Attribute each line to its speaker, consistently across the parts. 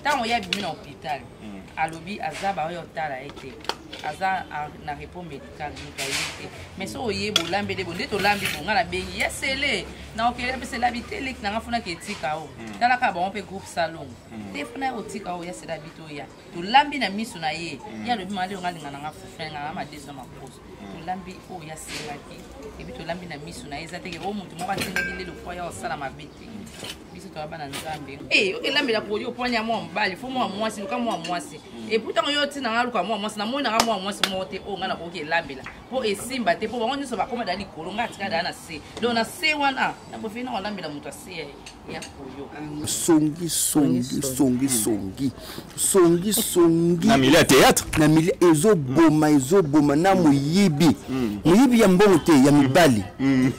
Speaker 1: tant oya bimi na hôpital alobi azaba oyo tala ete aza na repos médical donc mais so oye bolambe de bonde to lambi bonga na bengi yesele na okele pese labité lek na ngafuna ke tika o tala ka ba on pe groupe salon te funa o tika o yesela bito ya to lambi na misu na ye ya lobi mali ngalinga na ngafufenga na ma dezo ma pose to lambi o yesela ki et puis to lambi na misu na ye za te ke o mutu mo ka tinga le fois ya o sala mabete biso to bana nzambe ok lambi la pour yo ponya mo mbali fo mo mwasi luka mo mwasi et pourtant yo tina nga luka mo mwasi na mo na mo mwasi mo te o nga na ko ke lambi la po esimba te po bango nso bakoma dali kolo nga tika dana se do na se wana na bo fina lambi la mutu ase ya koyo songi
Speaker 2: na milieu théâtre
Speaker 3: na milieu ezo boma na muyibi ya mbongo te ya mibali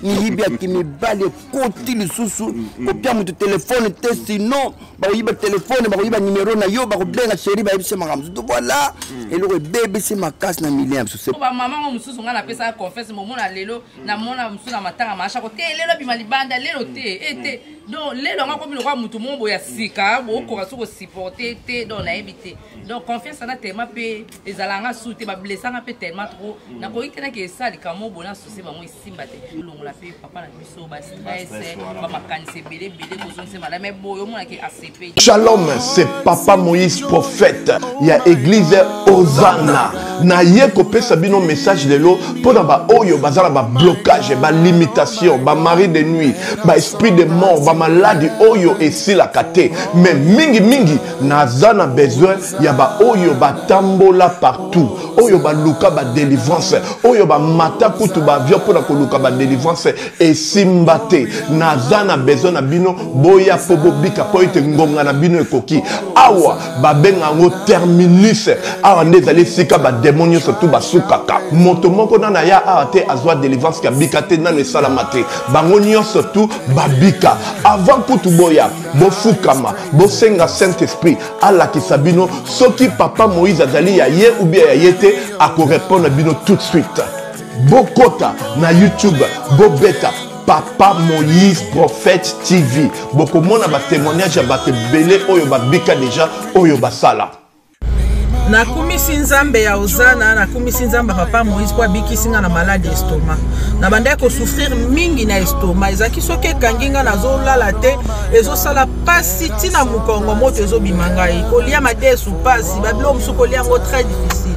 Speaker 3: muyibi ya kimibali koti lisusu kopia mutu telefone te sinon ba yiba telefone ba yiba numéro na yo ba ko blenga chéri ba yibise makamzu to voilà eloko bébé c'est makasi na milieu so
Speaker 1: ba mama ngo mususu nga na pesa confesse mo mona lelo na mona mususu na matanga masha ko te lelo bima libanda lelo te ete donc lelo nga ko bino kwa mutu mombo ya sika bo ko ka soko supporter te donc na ebité donc confiance na tellement pe ezalanga souté ba blessanga pe tellement trop na ko itena ke ça li kamo bona souci ba mo isimba te longola pe papa na biso ba stress ba makanise belé ko zonse mala mais boyo mona ke ACP.
Speaker 4: Shalom, c'est Papa Moïse prophète. Il y a église Hosanna. Na ye ko pesa bino message de l'eau pour ba oyo bazala ba blocage, ba limitation, ba mari de nuit, ba esprit de mort, ba maladie oyo et si la kate. Mais mingi nazana besoin ya ba oyo ba tambola partout. Oyo ba luka ba délivrance, oyo ba mata kutu ba vio pour ko luka ba délivrance et simbate. Nazana besoin na bino boya pobo bika po ite ngonga na bino ekoki. Awa ba benga ngo terminus. Awa ndezali sika ba démonio surtout ba sukaka. Moto moko na ya ate azwa délivrance ka bika te na le salamate. Bango surtout babika. Avant kutu boya bo fukama bo senga Saint-Esprit ala kisabino soki Papa Moïse azali ya ye ou bien ya yete a ko répondre bino tout de suite. Bokota na YouTube bobeta Papa Moïse Prophète TV. Beaucoup de gens témoignage ba belé oyo ba bika déjà oyo ba sala.
Speaker 5: Na kumisi nzambe ya Hosanna na kumisi nzambe Papa Moïse kwa biki singa na maladie estomac. Na banda ko souffrir mingi na estomac. Ezaki soke kanginga na zo lala te ezo sala pasi tina mukongo moto ezo bimangai. Kolia matesu pasi babilo musuko lia ngo très difficile.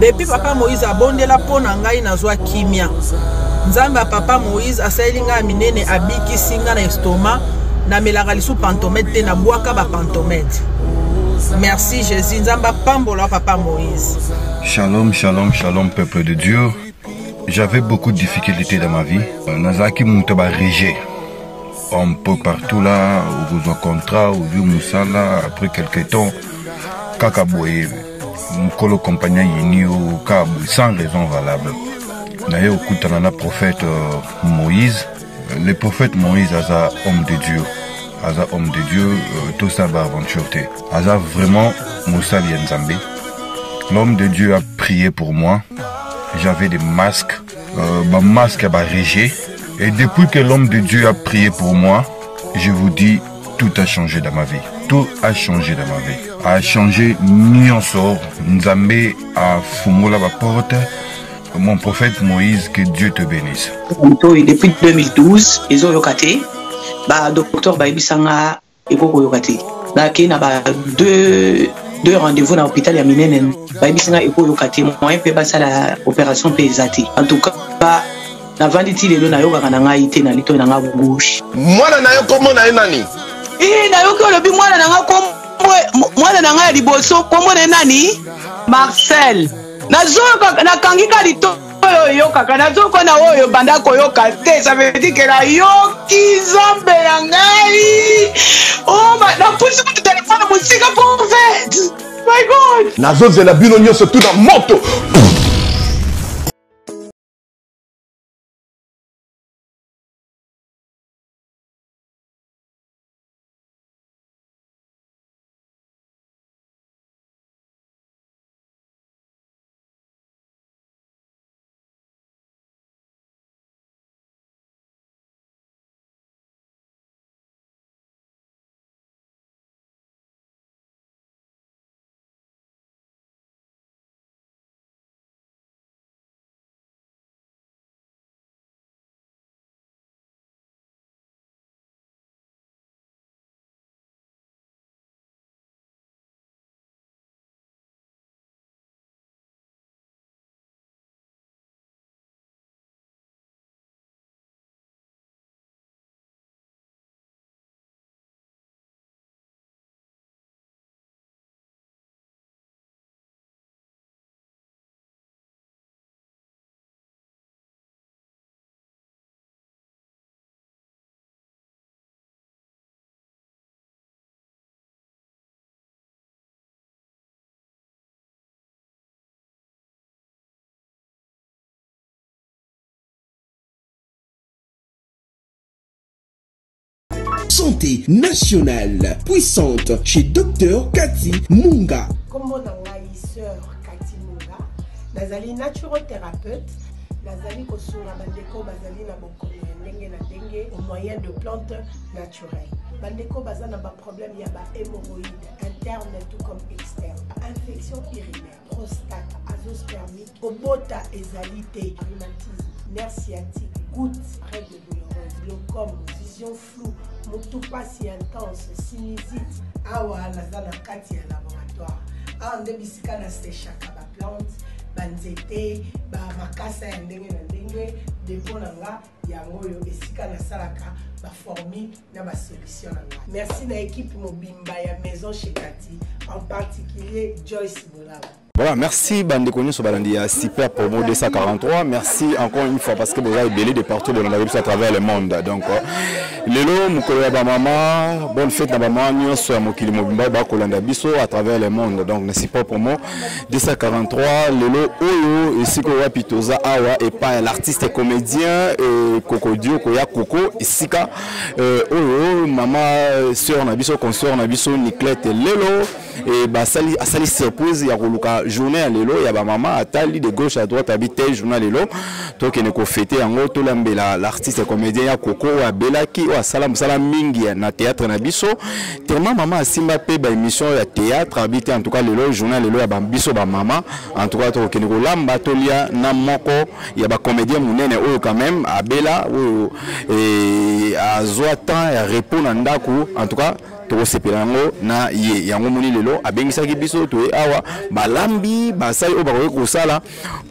Speaker 5: Depuis Papa Moïse abondela pona ngai na zo kimia. Nzamba Papa Moïse asayilinga minene abiki singa na estomac na melagalisu pantomètre na boaka ba pantomètre. Merci Jésus, Nzamba pambola Papa Moïse.
Speaker 6: Shalom, shalom, shalom peuple de Dieu. J'avais beaucoup de difficultés dans ma vie. Nazaki Moutaba Régé. Un peu partout là, où vous rencontrez, où vous Moussala, après quelques temps, Kakaboué, Mukolo compagnie Yini ou Kabou, sans raison valable. D'ailleurs, au Koutanana prophète Moïse, le prophète Moïse a homme de Dieu. Aza homme de Dieu, tout ça va aventure. Aza vraiment Moussa Lienzambe. L'homme de Dieu a prié pour moi. J'avais des masques, masque à Régé. Et depuis que l'homme de Dieu a prié pour moi, je vous dis, tout a changé dans ma vie. Tout a changé dans ma vie. A changé Nyonso, Nzambe a fumola la porte. Mon prophète Moïse, que Dieu te bénisse.
Speaker 7: Depuis 2012, ils ont yokaté. Bah, docteur Baibisanga Eko Yokate. Bah, qui n'a pas deux rendez-vous dans l'hôpital ya minene. Baibisanga Eko Yokate. Moi, je peux ça la opération pesate. En tout cas, bah, na vanditi lelo na yoka kana ngai te na lito na nga gauche.
Speaker 4: Mwana na yo komo na nani?
Speaker 7: Na yo ko lobi mwana na nga komo mwana na nga liboso komo na nani? Marcel. Na zoka na kangika lito. Yo kaka nazoko na oyo banda koyoka te, ça veut dire que la yoki zambe ya ngai oh na pusi ku téléphone musika prophète my god
Speaker 4: nazozela bino nyonso tout na moto.
Speaker 2: santé nationale puissante chez Dr Cathy Munga.
Speaker 8: Comment sœur Cathy Munga, nazali naturothérapeute, nazali kosunga bandeko bazali na bokomi ndenge na ndenge au moyen de plantes naturelles. Bandeko bazana ba problème ya ba hémorroïdes interne tout comme externe, infection urinaire, prostate, azoospermie, obota ezalité, rhumatisme, nerf sciatique, gouttes, règles douloureuses, glaucome, vision floue, motopathie intense, sinusite. Awa nazana kati ya laboratoire. Awa nde bisika na sechaka ba plante, banzete, ba makasa ya ndenge na ndenge, depo na nga yango yo esika na salaka ba formi na ba solution na nga. Merci na équipe mobimba ya Maison chez Cathy, en particulier Joyce Bolaba.
Speaker 3: Voilà, merci Bandekoni Sobalandi à Super Promo 243. Merci encore une fois parce que vous avez belé de partout dans la rue à travers le monde. Donc, Lelo, Moukoya Bamama, bonne fête à Bamama, Nyos, Mokili Mobimba, Bakolanda Bisso à travers le monde. Donc, Super Promo 243, Lelo, Oyo, et Siko Wapitoza, Awa, et pas l'artiste et comédien, et Koko Dio, Koya Koko, et Sika, Oyo, Mama, Sœur Nabiso, Consœur Nabiso, Niclette, Lelo, et Basali, Asali surprise, il y a journée à l'élo, il y a maman atali de gauche à droite habité journée à l'élo. Donc il faut fêter en gros tout l'artiste comédien ya Koko à Belaki ou à Salam Mingi na théâtre na biso. Tellement maman Simba pe ba émission ya théâtre habité en tout cas l'élo journée à l'élo ya ba biso ba maman. En tout cas to keniko lamba tolia na moko il y a ba comédien munene o quand même à Bela ou et à Zoatan ya répondre ndaku en tout cas to sepelango na ye yango moni lelo abengisaki biso to awa balambi basali o bakoki kosala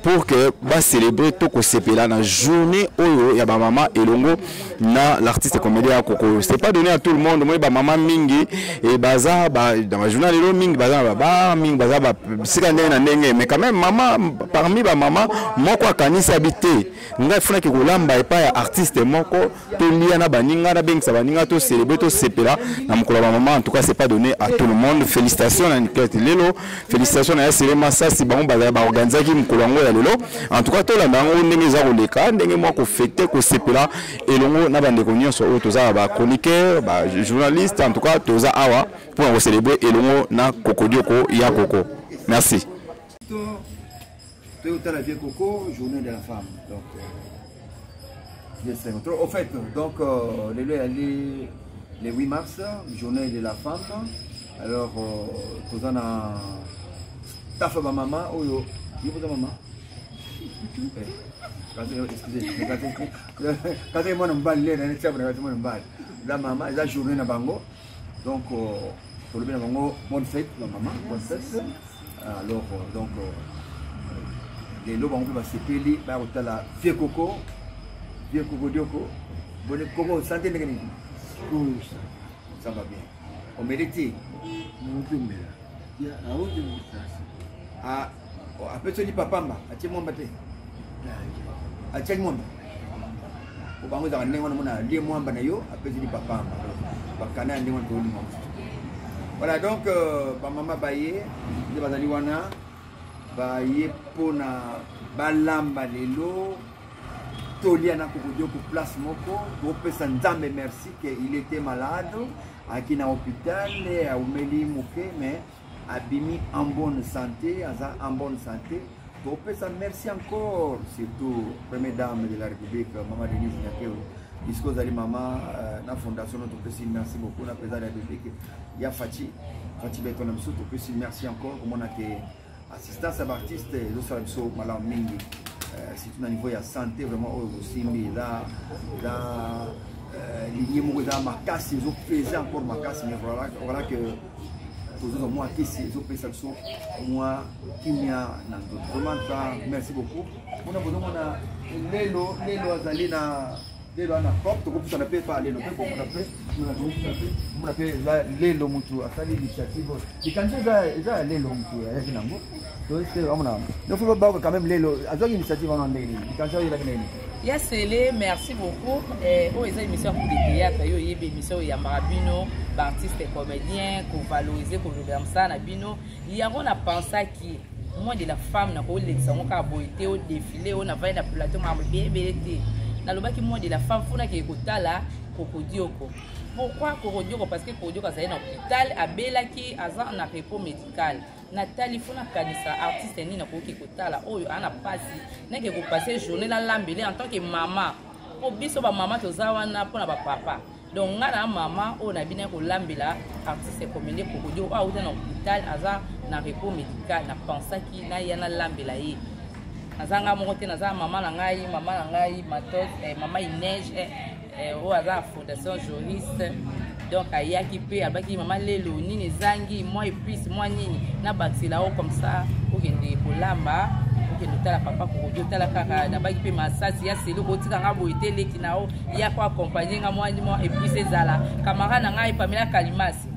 Speaker 3: pour que ba célébrer to ko sepela na journée oyo ya ba mama elongo na l'artiste comédien Koko. C'est pas donné à tout le monde, moi ba mama mingi et baza dans la journée lelo mingi baza ba mingi baza ba sikande na ndenge mais quand même maman parmi ba mama moko akanisa habité ngai funa ki kolamba epa ya artiste moko to lia na baninga na bengisa baninga to célébrer to sepela na mukolo maman. En tout cas c'est pas donné à tout le monde. Félicitations à Niclette Lelo, félicitations à Sele Massa si bango ba organiser ki mukolo ngo ya lelo. En tout cas to la bango ndenge za koleka ndenge mo ko fêter ko sepela elongo na bande ko nyonso o toza ba chroniqueur ba journaliste en tout cas toza awa pour célébrer elongo na Koko Dioko ya Koko. Merci.
Speaker 9: Toyota la vieille Koko, journée de la femme. Donc au fait donc le 8 mars, journée de la femme. Alors, tout ça, ta femme, maman, oh yo, il y a maman. Excusez, quand il y a un bal, la maman, la journée na bango. Donc, pour le bien bango, bonne fête, la maman, bonne fête. Alors, donc, les lobes va se payer, bah, au la vieux Koko Dioko, bonne Koko, santé négative. Ça va bien. On mérite. Après tu dis papa ma, tu m'as battu. Tu m'as battu. Au bango dans les mois les mois banayo. Après tu dis papa ma. Bakana les mois pour lui. Voilà donc maman baye, de bazaliwana baye pona balamba lelo. Toliana Koko Dioko place moko opesa nzambe merci qu'il était malade aki na hôpital a umeli moke mais abimi en bonne santé en bonne santé opesa merci encore surtout première dame de la République maman Denise Nyakeo disco zali maman na fondation notre petit merci beaucoup na président de la République ya Fati beto na biso to petit merci encore comme on a que assistance à artiste zo sala biso malam mingi. C'est un niveau de santé vraiment aussi, mais là, il y a ma casse, ils ont pesé encore ma casse, mais voilà que moi qui c'est, ils ont pesé ça, moi qui n'y a vraiment merci beaucoup. On a besoin de l'élo azalina. Lelo na pop to kopisa na pe pa lelo pe ko mona pe lelo mutu asali initiative ikanza za lelo mutu ya kinango to c'est amona no faut pas quand même lelo azali initiative en ndeni ikanza ila kineni.
Speaker 1: Yes, merci beaucoup. Oh, ils ont une émission pour des théâtres, ils ont une émission ya marabino, artistes et comédiens, pour valoriser, pour faire ça na bino. Il y a on a pensé qui moi de la femme na ko l'exemple ka boité au défilé, on a va na plateau ma bien belté. Na loba ki moi de la femme fona ke kotala Koko Dioko. Pourquoi Korodjoko? Parce que Korodjoko est dans l'hôpital, à Belaki, à un repos médical. Nathalie Fona Kanisa, artiste ni na koki kotala, oyo ana pasi, n'est que vous passez journée dans l'ambulé en tant que maman. Pour biso ba maman tozawana pour na ba papa. Donc ngana maman on a bien ko lambela artiste comédien Korodjoko a dans l'hôpital, à un repos médical, na pensa ki na yana lambela yi. Azanga monte na za maman na ngai matos, maman Inej au hasard fondation juriste donc aya qui peut abaki maman lelo nini zangi moi et puis moi nini na baxila o comme ça pour que ndé kolamba pour que ndotala papa ko jotala kaka na baki pe masasi ya selo botika nga boité leki na o ya ko accompagner nga moi et puis ezala camarade na ngai Pamela Kalimasi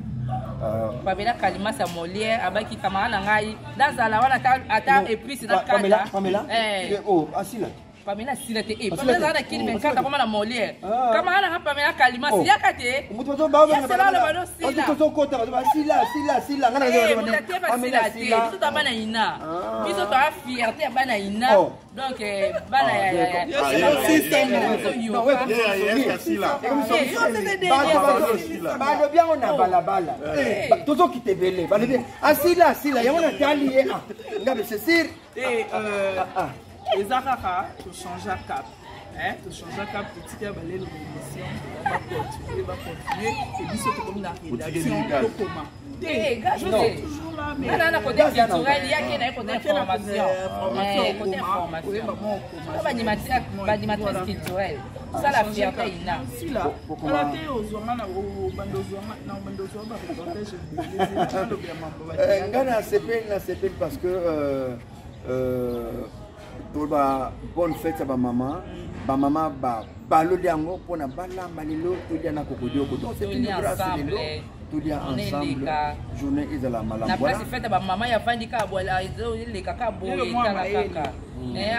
Speaker 1: Pamela Kalimasi Molière abaki camarade na ngai nazala wana ata et puis na kaka
Speaker 9: Pamela oh asila
Speaker 1: Pamela Silate et Pamela Zana qui vient quand comme la Molière comme ana Pamela Kalimasi yakate
Speaker 9: muto ba ba
Speaker 1: sila la bado sila
Speaker 9: to kota sila ngana
Speaker 1: Pamela Silate tout ta bana ina biso to a fierté bana ina donc bana ya
Speaker 9: ba bien on a balabala toto qui te belé ba asila ya on tali ngabe c'est sûr
Speaker 5: et Zahara, tu changes à cap. Tu changes à cap, tu tiens à l'émission, tu vas continuer, et puis c'est comme la rédaction, toujours là, mais...
Speaker 1: On a un côté culturel, il y a un côté information. Animatrice culturelle. Ça, la fierté, il y a.
Speaker 5: Si là, on a été aux Zouamana, au Bandozouama, non, Bandozouama,
Speaker 9: c'est parce que... bonne fête à ma maman ba balo diango pona bala malilo tout dia na Kokodjoko donc c'est une grâce de l'eau tout dia ensemble journée ezala malamba
Speaker 1: na place fête ba maman ya vandika bola izo le kaka boye kaka kaka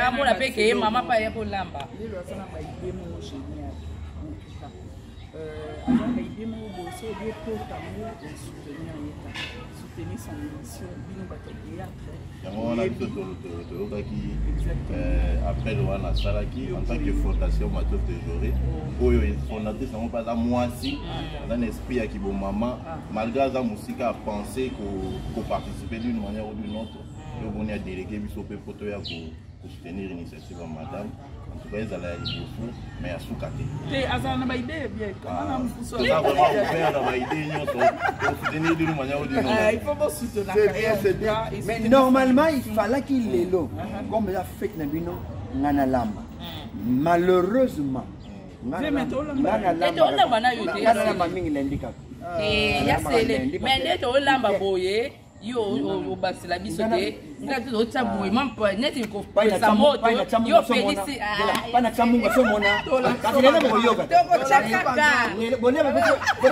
Speaker 1: amona peke maman pa ya bolamba
Speaker 5: lelo sana ba idemo génial avant ba idemo boso de portamo et soutenir l'État soutenir son émission bino ba théâtre
Speaker 10: après le Wana Salaki en tant que fondation Matos de Joré oyo fondatrice n'ont pas moi si dans l'esprit qui bon maman malgré la musique a pensé qu'on participer d'une manière ou d'une autre et on a délégué biso pe poto ya pour soutenir l'initiative de madame en tout cas ils allaient y fou mais à sous-caté
Speaker 5: et azana ba idée bien comment on pousse
Speaker 10: ça vraiment faire dans ba idée pour soutenir d'une manière ou d'une autre
Speaker 5: il faut pas soutenir
Speaker 9: c'est bien mais normalement il fallait qu'il est là comme la fête na bino ngana lamba malheureusement ngana
Speaker 1: lamba na yo te
Speaker 9: ngana lamba mingi lendika
Speaker 1: ya sele mais neto lamba boye yo obasila biso te ngati zo tabu mampa neti ko pesa moto yo pelisi
Speaker 9: pana chamunga somona kasi nene moyoka
Speaker 1: toko chakaka
Speaker 9: bone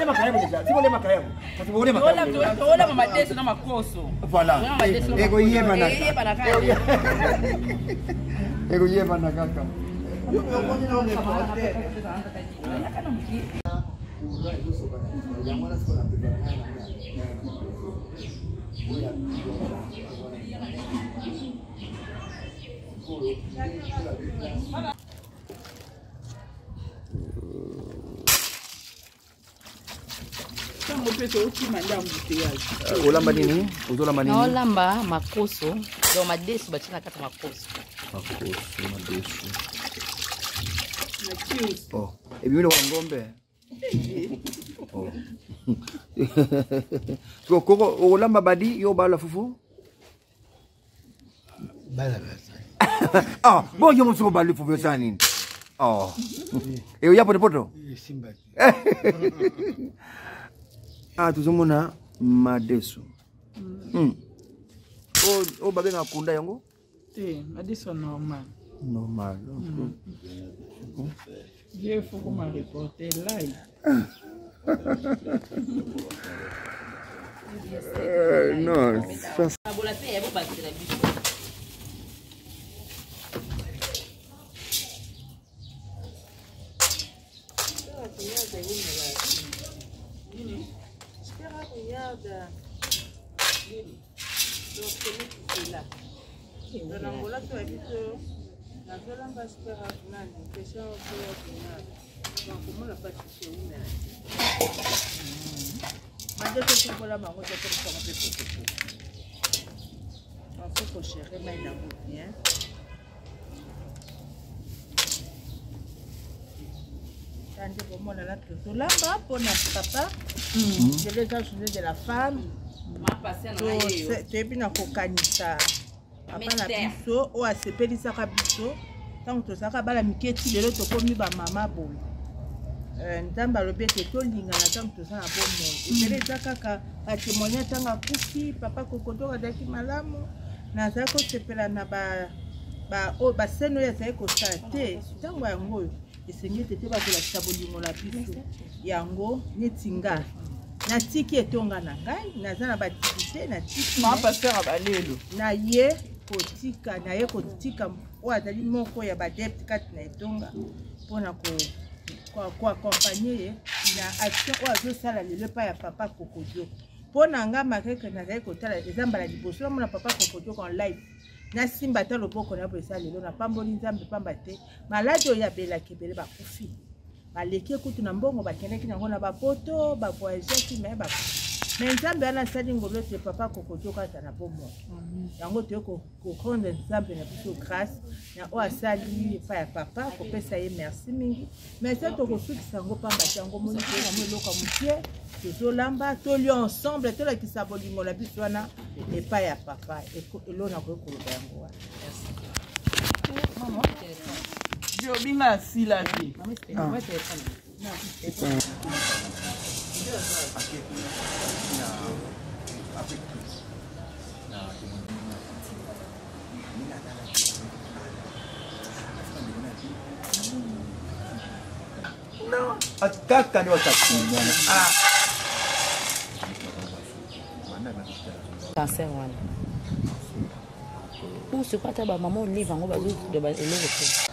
Speaker 9: makayabo deja si bone makayabo kasi bone makayabo
Speaker 1: ola mama deso na makoso
Speaker 9: voilà ego yeba na ego yeba na kaka yo ngoni na reporter
Speaker 3: olamba nini ozolamba nini
Speaker 1: naolamba makoso donc madesu batina kata makoso
Speaker 3: madesu oh ebimile wa ngombe oh so koko olamba badi yo bala fufu
Speaker 11: bala
Speaker 3: ah bon yo mso bali fufu sana nini oh e yapo de poto
Speaker 11: simba
Speaker 3: ah tuzomona madesu o babe na kunda yango
Speaker 5: te madesu normal il faut qu'on m'a reporté live
Speaker 3: non ça
Speaker 5: Papa, c'est les journées de la femme. Tu na kokanisa. Papa na biso o asepelisaka biso. Tant que ça bala miketi lelo to komi ba mama bo. Ndamba lobi ete tolingana tant que ça na bon monde. Ebele kaka atemonya tanga kufi papa kokoto kadaki malamu. Na za ko sepela na ba seno ya za ko sate. Tango yango esengi tete ba kola sabolingo la biso. Yango netinga. Na tiki etonga na ngai naza na batikite na tiki ma pasteur abalelo na ye kotika o azali moko ya badepte kati na etonga mpona ko accompagner ye na action o azosala lelo epai ya papa Kokodio mpona nga makeke nazali kotala eza mbala liboso namona papa Kokodio en live nasimba ata loboko na boye esa lelo napamboli nzambe pamba te maladi oyo abelaki ebele bakufi baleki kutu na mbongo bakendeki nango na bapoto bavoyageki me nzambe wana asali ngolo te papa Kokodio kata na bomo yango toye kokonde nzambe na biso grâce na oyo asali epai ya papa kopesa ye merci mingi mais se tokosukisa yango pamba te yango moni toye nango eloko mokie tozolamba tolia ensemble tolakisa bolingo na biso wana epai ya papa elo nakoki koloba yango wana
Speaker 11: Je suis bien assis là.
Speaker 9: Non, ataka ni watakunyana.
Speaker 1: Cancer wana. Pour ce quoi ta maman livre en bas de bas élève.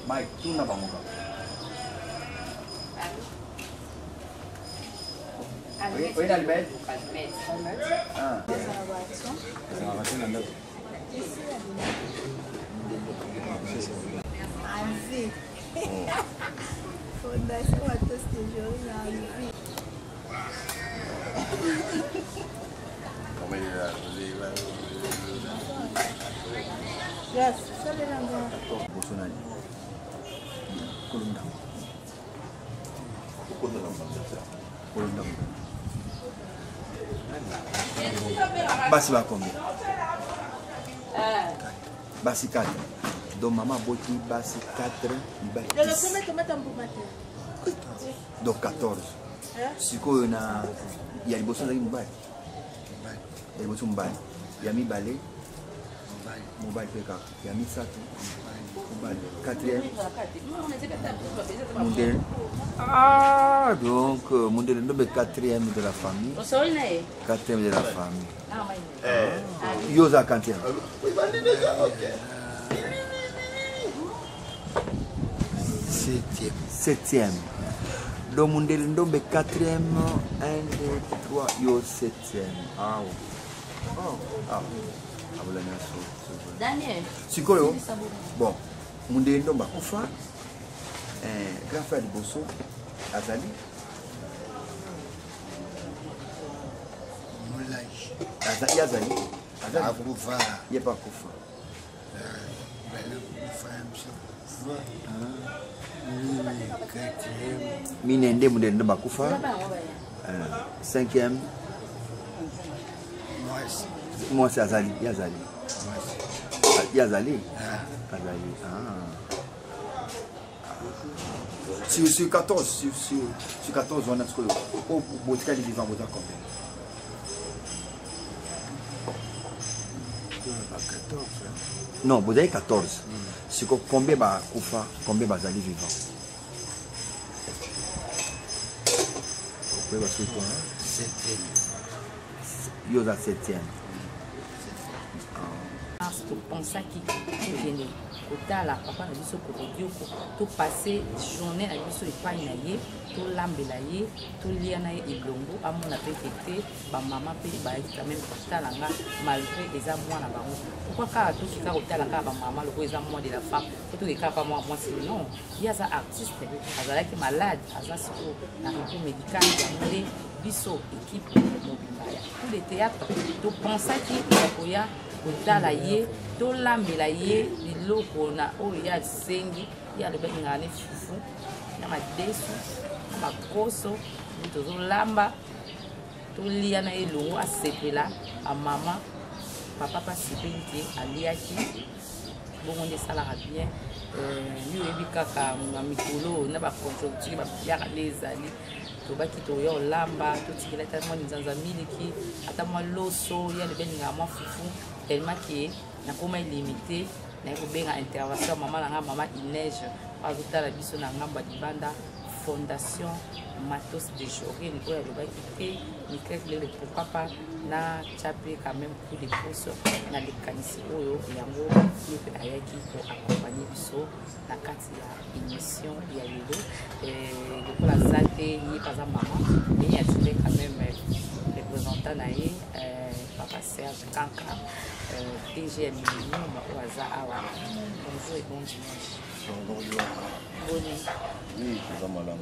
Speaker 9: Mike, tu na bango ka. Oi, na Albert? Ah.
Speaker 12: Fondation Atos Tejori na Alvi. Yes, sabe nanga.
Speaker 9: Bolsonaro. Kolunda. Kolunda. Basi va combien? Basi 4. Donc maman boti basi 4, donc 14. Siko na ya liboso na mobile. Ya liboso mobile. Ya mi balé. Mobile peka. Ya mi sato. Mobile. 4e. Mondel. Ah, donc Mondel est le 4e de la famille. 4e de la famille. Yosa 4e. 7e. Donc Mondel est 4e. 1, 2, 3, yo 7e. Ah, ah.
Speaker 1: Daniel.
Speaker 9: Sikoyo. Bon, Mondel est bakufa. Grand frère de Bosso, Azali. Azali. Azali. Akufa. Il n'y a pas Kufa. Minende Mondel est bakufa. 5e. Moi c'est Azali. Yazali. Yazali. Azali. Ah. Sur 14, sur 14, on a ce que au botika les vivants, vous avez combien? Non, vous avez 14. C'est combien va Koufa, combien va Zali vivant? Combien va ce toi? 7e. Yo za 7e.
Speaker 1: Tu penses qui est kotala papa na biso kokodioko to passer journée na biso epai na ye to lambela ye to lia na ye elongo amona pe tete ba mama pe ba quand même kotala nga malgré eza mwana bango pourquoi ka to kika kotala ka ba mama loko eza mwana de la femme to kika pa moi non il y a ça artiste azalaki malade azasiko na repos médical ya mole biso équipe mobimba tous les théâtres to pensa ki yakoya kotala ye to lambela ye biloko na oyo ya sengi ya lebeki ngane fufu na madesu na makoso tozolamba tolia na elongo asepela amama papa pasepeli te aliaki bongo nde esalaka bien yo oyebi kaka na mikolo na bacontrotiki babiaka nde ezali tobaki toya olamba totikela ata mwa nzanza miliki ata mwa loso ya lebelinga mwa fufu tellement que nakoma illimité na kobenga intervention mama na nga mama Inège azotala biso na ngamba libanda fondation matos de journée ni koya lobaki te ni quelque pourquoi pas na chape quand même coup de pouce na lekanisi oyo yango yepe ayaki pour accompagner biso na kati ya émission ya lelo lokola zate ni pas mama et ya tile quand même représentant na ye papa Serge Kanka DG Millennium au hasard awa. Bonjour et bon dimanche.
Speaker 10: Bonjour. Oui, c'est ça madame.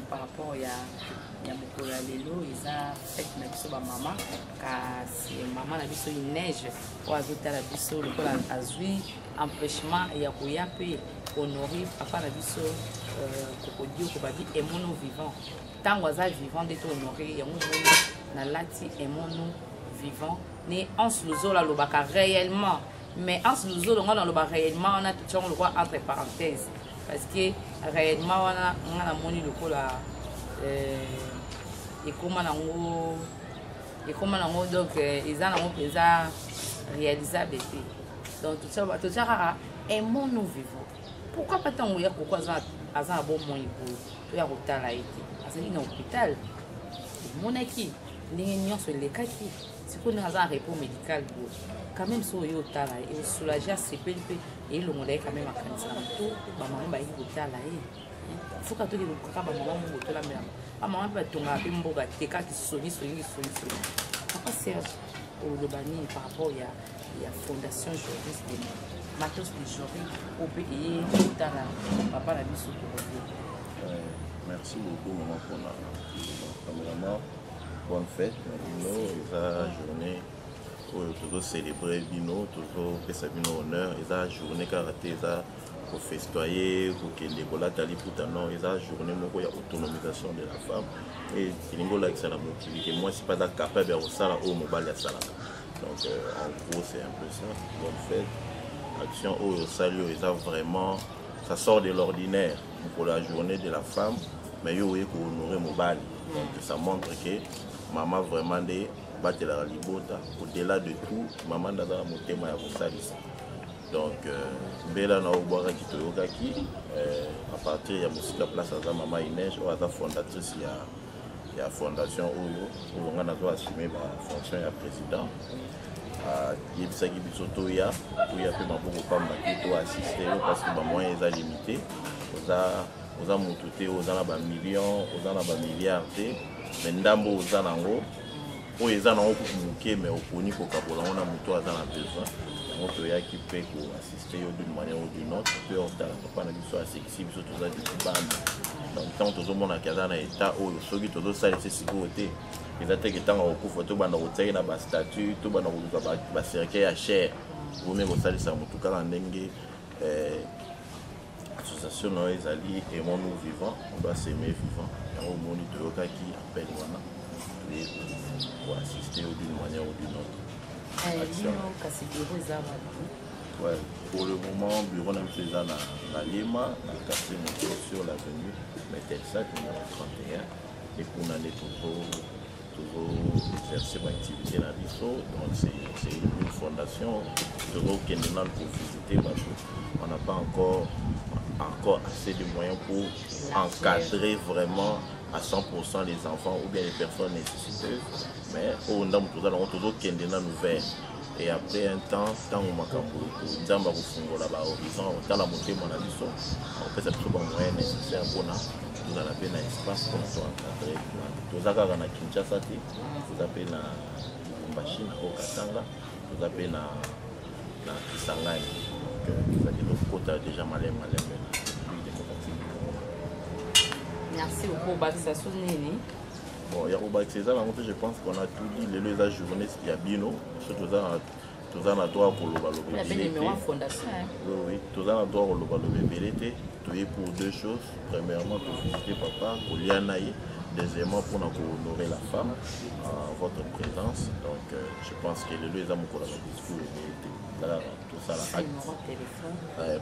Speaker 1: Par rapport à mokolo ya lelo eza fête na biso ba mama kasi mama na biso Inège oyo azotala biso lokola azwi empêchement ya koya mpe honorer papa na biso kokodioko babi emono vivant ntango aza vivant nde to honorer yango moni na lati emono vivant ne Anse Luzola lobaka réellement mais Anse Luzola on loba réellement on a tout le droit entre parenthèses parce que réellement on a moni lokola et comment nango donc ils ont déjà réalisable donc tout ça rara un monde nous vivons pourquoi pas tant ya pourquoi ça a bon mon épaule to ya kotala été azali na hôpital monaki ndenge nyonso elekaki sikoyo ndenge aza na repos médical bo quand même so oyo otala ye soulager asepeli mpe elongola ye quand même akanisa na moto bamama bayeki kotala ye foka toki kaka bamama mongo tolambelama bamama mpe batongaka mpe mboka te kaka kisonisoni papa Serge oloba nini par rapport ya fondation journaliste de matos de journée o mpe eye kotala papa na biso tokobi.
Speaker 10: Merci beaucoup maman pour la caméraman. Bonne fête, Bino, la journée où toujours célébrer Bino, toujours que ça Bino honneur, la journée karaté, pour festoyer, pour que les bolas tali putano, la journée où il y a autonomisation de la femme et il y a que ça la motivité. Moi, c'est pas capable de faire ça au mobile à ça. Donc en gros, c'est un peu ça. Bonne fête. Action au salut, vraiment, ça sort de l'ordinaire pour la journée de la femme, mais il y a honorer mobile. Donc ça montre que maman vraiment des battre la libota au-delà de tout maman dans la montée ma ça donc bela na obara ki toyoka ki à partir ya musika place à maman Inège ou à la fondatrice ya fondation oyo on a doit assumer la fonction ya président yebisa ki biso to ya pe maboko pamba ki to assister parce que ba moyens est limité oza mutu te oza na ba millions oza na ba milliards te mais ndambo oza nango oyo eza nango moke mais oponi kokabola ngo na mutu aza na besoin yango toyaki mpe koassiste yo d'une manière ou d'une autre mpe otala papa na biso asexi biso toza libanda donc ntango tozomonaki aza na état oyo soki tozosalisa sikoyo te eza teke ntango akokufa tobanda kotiaki na bastatut tobanda koluka bacercueil ya chair vome kosalisa motu kaka ndenge association na oyo ezali aimons-nous vivant on doit s'aimer vivant yango omoni toyokaki appel wana pour assister d'une manière ou d'une autre
Speaker 1: lino kasi biro eza babi
Speaker 10: Ouais, pour le moment, bureau n'a pas dans Lima, dans le quartier sur l'avenue Metelsat, numéro 31. Et pour l'année, toujours exercer mon activité dans l'ISO. Donc, c'est une fondation, toujours qui est pour visiter parce qu'on n'a pas encore assez de moyens pour encadrer vraiment à 100% les enfants ou bien les personnes nécessiteuses. Mais au nom de nous avons toujours qui est ouvert. Et après un temps, quand on m'a dit que horizon, dans la montée mon avis, on peut s'appuyer sur les moyens nécessaires pour nous avons un espace pour nous encadrer. Nous avons à Kinshasa, nous avons à Machine, au Katanga, nous avons à Kisangani. Nous avons déjà malin.
Speaker 1: Merci beaucoup, Baksa Sounini.
Speaker 10: Bon, il y a je pense qu'on a tout dit. Les âges journée, il y a Bino, surtout tous en a droit pour le
Speaker 1: fondation.
Speaker 10: Oui, tous en a droit pour le pour deux choses. Premièrement, pour visiter papa, pour l'Yanaï. Deuxièmement, pour honorer la femme, votre présence. Donc, je pense que les deux hommes pour le discours tout ça là.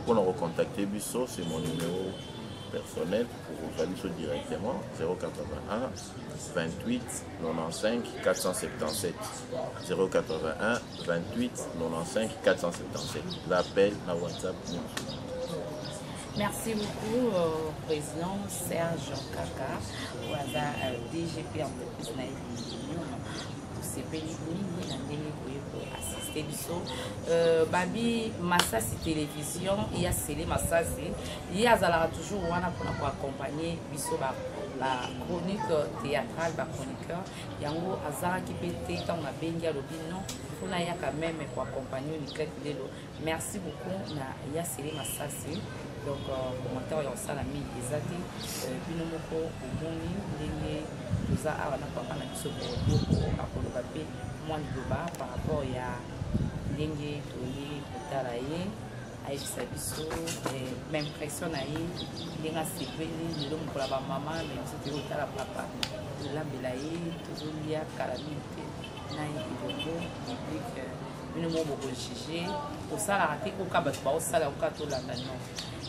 Speaker 10: Pour nous recontacter, Bisso, c'est mon numéro personnel pour vous aller directement 081 28 95 477 081 28 95 477 l'appel la WhatsApp.
Speaker 1: Merci beaucoup président Serge Kaka au hasard DGP entreprise na assister biso babi Massasi télévision et a scellé Massasi il y a toujours wana pour accompagner biso la chronique théâtrale ba chroniqueur yango azara qui pété quand on a bengi à l'obino on a ya quand même pour accompagner une crête lelo. Merci beaucoup na ya scellé Massasi. Donc commentaire ya salami ezati bino moko omoni ndenge toza awa na papa na biso pour akoloba pe moi liloba par rapport ya ndenge toyi kotala ye ayebisa biso même pression na ye ndenge asepeli lelo mokola bamama me biso toyi kotala papa tolambela ye tozolia kala mingi te na ye elongo biblique bino moko bokojuge osalaka te koka bato baosala koka tolanda non.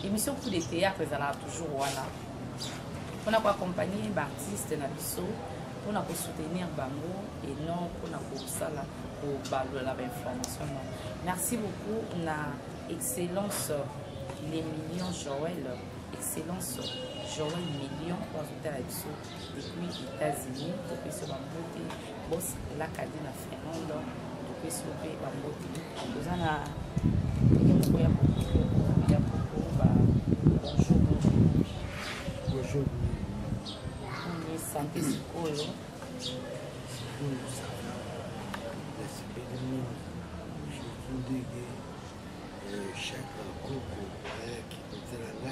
Speaker 1: Émission pour des théâtres, ils ont toujours voilà. On a accompagner l'artiste na biso, on a soutenir bango et non on a pour ça là pour la information. Merci beaucoup na excellence les millions Joël, excellence Joël millions pour ajouter la biso depuis les États-Unis, depuis ce bambote, boss la cadena Fernando, depuis ce bambote. Nous en a bonjour. Santé Sikolo.
Speaker 13: Chaque coco qui peut être là,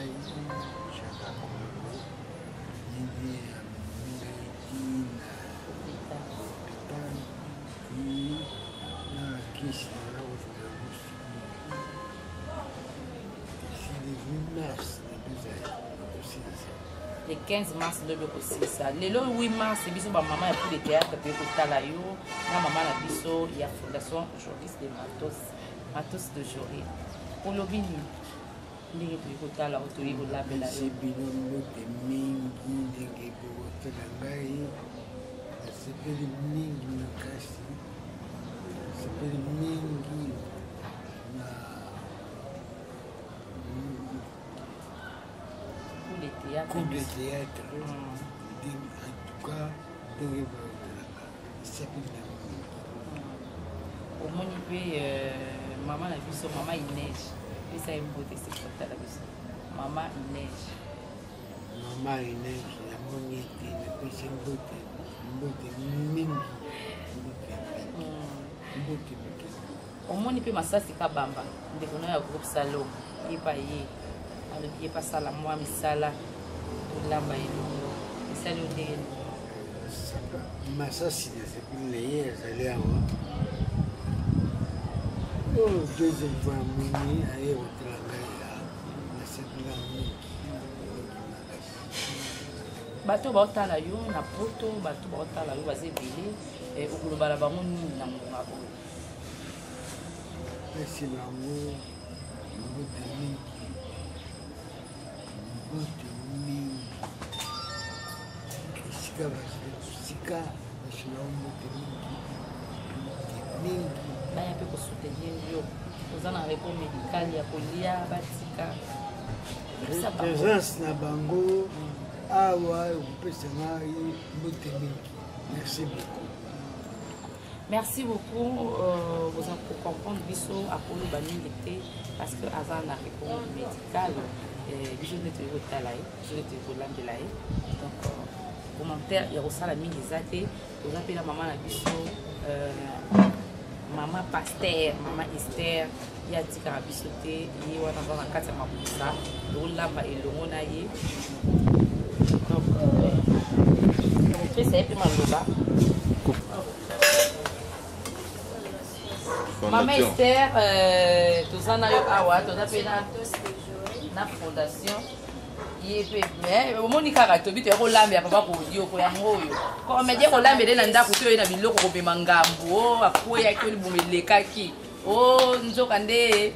Speaker 13: chaque coco, il y a une hôpital qui n'a qu'est-ce
Speaker 1: le 15 mars 2006. Le 8 mars, c'est biso ba maman pour le théâtre pour kotala yo. Na maman na biso il y a fondation Joris de Matos de Joris. Pour le bini ndenge pour kotala otoyi ko labela yo.
Speaker 13: C'est bino de mingi ndenge pour kotala ngai. C'est pas de mingi na kasi. C'est pas de mingi na
Speaker 1: Coupe
Speaker 13: de théâtre. En tout cas, c'est
Speaker 1: au moins maman la biso maman il neige. Et ça est beauté c'est pour la biso. Maman il neige.
Speaker 13: Maman il neige. La monnaie est c'est beauté. Beauté mingi. Beauté.
Speaker 1: Au moins il peut Massasi Kabamba. Ndeko na ya groupe Salon. Il pas y il pas ça la moi misala lamba elongo misala ndenge
Speaker 13: Massasi c'est pour les aller avant oh deuxième fois muni aye otranga c'est pour la mingi
Speaker 1: bato baotala yo na poto bato baotala yo bazebele okoloba bango nini na ngonga bo
Speaker 13: merci bango mbote mingi mbote mingi esika basila mbote mingi
Speaker 1: baya mpe kosoutenir yo oza na repos médical ya kolia batika
Speaker 13: présence na bango awa ekopesa ngai mbote mingi. Merci beaucoup.
Speaker 1: Merci beaucoup. Vous en pour comprendre biso à Polo Banilité parce que avant la réponse médicale, biso n'était pas là, je n'étais pas là de là. Donc commentaire, il y a aussi la mine des athées. Vous appelez la maman la biso, maman Pasteur, maman Esther. Il y a des carabisotés, il y a dans la carte ma poussa, le lamba et le monaïe. Donc c'est un peu mal là. Maman Esther, tout ça na yo awa, tout ça fait na fondation. Mais au moins ni karato bito ko lambe ya papa ko dio ko ya ngoyo. Ko me je ko lambe de na ndako to na biloko ko be mangambo, akoya ko libumeleka ki. Oh nzoka nde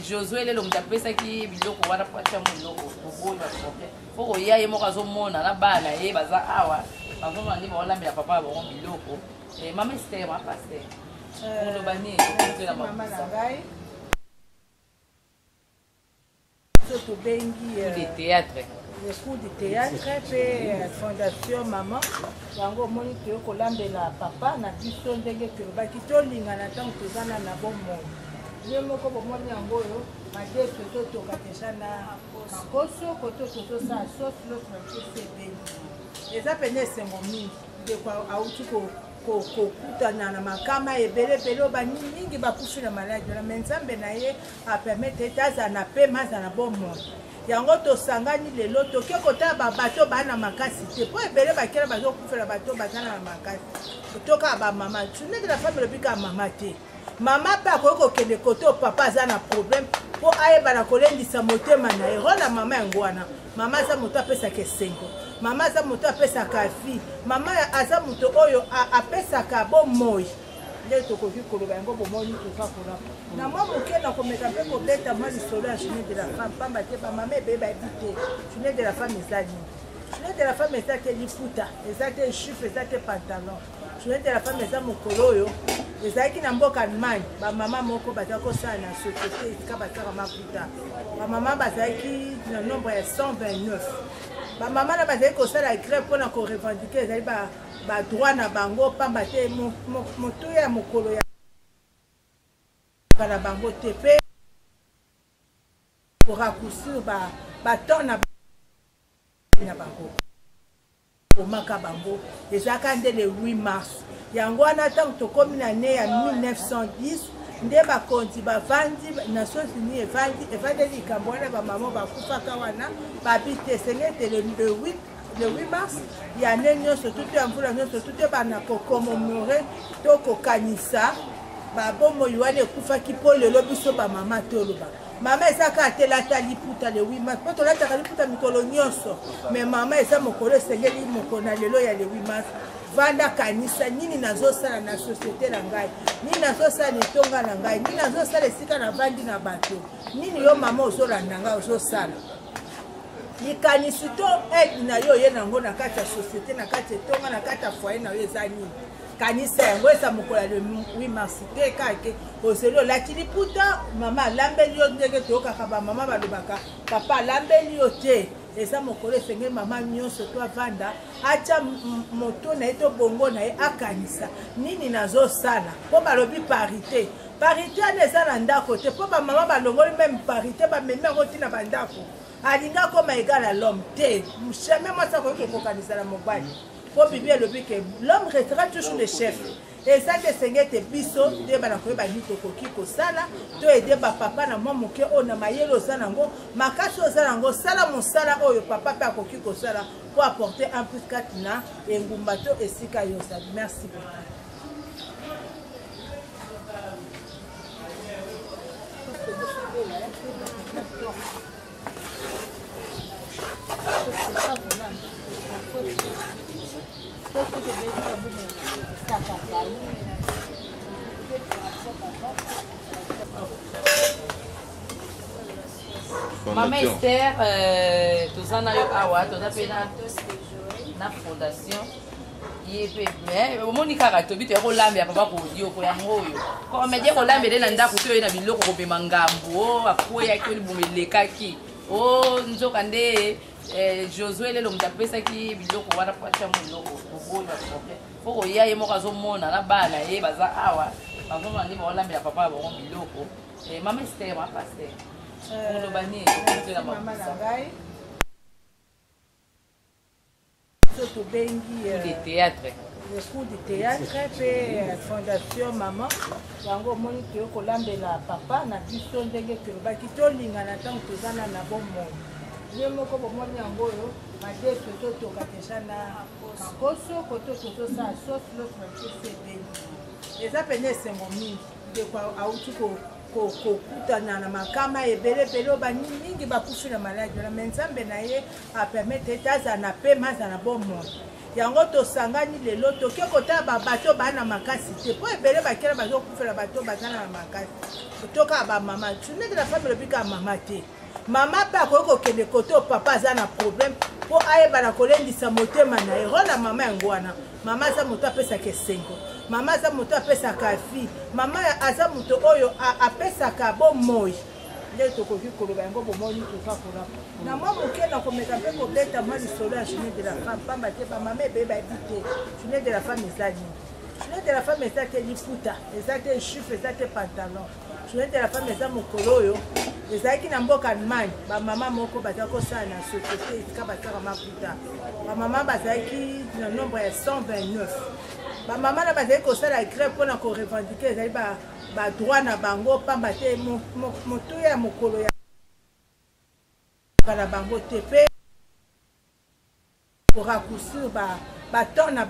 Speaker 1: Josué lelo mtapesa ki biloko wana pacha muloko boboyi ba problème. Foko ya ye moka zo mona na bana ye baza awa. Bavoma ndi ba lambe ya papa ba biloko. Maman Esther ma pasteur.
Speaker 14: Maman Nangai. Surtout Bengi.
Speaker 1: De théâtre.
Speaker 14: Le cours de théâtre, puis fondation maman. Yango moni to kolambela papa na biso ndenge to bakito linga na tango tozana na bommo. Ye moko bomoni yango yo, madeso to to katesha na makoso koto to sa sauce lo français Bengi. Eza pene sengo mingi de kwa auti ko kokutana na makama ebele mingi bakufi na maladi na nzambe na ye apermettre ete aza na pema aza na bon monde yango tosangani lelo toke kotala babato bana makasi te mpo ebele bakela bazokufela bato bazana na makasi toka bamama tunete na femme lobika mama te mama mpe akoki kokende kote papa aza na problème mpo ayebana kolendisa motema na ye ronda mama yango wana mama aza moto apesaka esengo mama aza moto apesaka vie mama aza moto oyo apesaka bomoi nde tokoki koloba yango bomoi toza kola na mwa moke na komeka mpe kobeta mwa lisolo ya journée de la femme pamba te bamama ebeye bayebi te journée de la femme eza nini journée de la femme eza te liputa eza te chiffre eza te pantalon journée de la femme eza mokolo oyo ezalaki na mboka Allemagne bamama moko bazalaki kosala na société esika basaka maputa bamama bazalaki na nombre ya 129 bamama na bazalaki kosala grève mpona korevendike ezali badroit na bango pamba te motuya ya mokolo ya na bango te mpe koraccourcir baton na bango omaka bango ezalaka nde le 8 mars yango wana ntango tokomi na ne ya 1910 nde bakonzi bavandi Nations Unies evandeli likambo wana bamama bakufaka wana babi te esengete le 8 mars ya ne nyonso tutu ya mvula nyonso tutu bana kokomomore to kokanisa babomoi wana ekufaki mpo lelo biso bamama toloba mama ezaka atelata liputa le 8 mars mpo tolataka liputa mikolo nyonso me mama eza mokolo esengeli mokolo na lelo ya le 8 mars vanda kanisa nini nazosala na société na ngai nini nazosala litonga na ngai nini nazosala esika na vandi na bato nini yo mama ozolanda ngai ozosala likanisi to aide na yo ye nango na kati ya société na kati etonga na kati ya foyer na yo eza nini kanisa yango eza mokolo ya le 8 mars te kake ozeli olati liputa mama alambeli yo ndenge toyokaka bamama balobaka papa alambeli yo te eza mokolo esengeli mama nyonso to avanda atya moto na ye to bongo na ye akanisa nini nazosala mpo balobi parité parité wana eza na ndako te mpo bamama balongoli meme parité bamemi yango ntina bandako alingi akoma égal à l'homme te jamais mwasi akoki kokokanisa na mobali mpo bibi elobi ke l'homme restera toujours le chef eza te esenge ete biso nde bana koyeba nini tokoki kosala to ede bapapa na mwa moke oyo na mayele oza nango makasi oza nango sala mosala oyo papa mpe akoki kosala po apporter un plus 4 na engumba to esika yo ozali. Merci beaucoup.
Speaker 1: Maman Esther, tout ça, awa, tout ça, na fondation. Omoni kaka tobi te kolambe papa ko dio ko yango yo ko meje kolambe de nanda kuto ina biloko ko bema ngambu o akoya ko libumelekaki o nzoka nde Josué lelo mutapesa ki biloko wana kwacha muloko boboyo foko yaye mokazo mona na bana ye baza awa bavoma ndi balambe ya papa ba biloko mama Esther ma pasteur ono bani to na mama ngai
Speaker 14: to bengi
Speaker 1: de théâtre
Speaker 14: le cours de théâtre pe fondation maman yango moni ke ko lambela papa na biso ndenge ke baki to linga na tango tozana na bomo ye moko bomoni yango yo made to to katesha na koso koto to sa sauce lo français bengi eza pene sengo mingi de kwa autu ko kutana na makama ebele bani mingi bakufi na maladi na menzambe na ye a permettre taza na pe maza na bon monde yango to sangani lelo to ke kota ba bato bana makasi te po ebele bakela bazo kufela bato bazana na makasi toka ba mama tune de la femme le bika mama te mama pa ko kende koto papa za na problème po aye bana kolendisa motema na ero na mama ngwana mama za moto apesa ke sengo mama za moto apesa ka fi mama aza moto oyo apesa ka bo moyi nde tokoki koloba yango bomoni toka kola na mwa moke na komeka mpe kobeta mwa lisolo ya journée de la femme pamba te bamama ebeye bayebi te journée de la femme eza nini journée de la femme eza te liputa eza te chiffre eza te pantalon journée de la femme eza mokolo oyo ezalaki na mboka Allemagne bamama moko baza kosala na société esika basaka maputa bamama bazalaki na nombre ya 129 bamama na bazali kosala grève mpona korevendike ezali badroit na bango pamba te motuya ya mokolo ya na bango te mpe koraccourcir baton na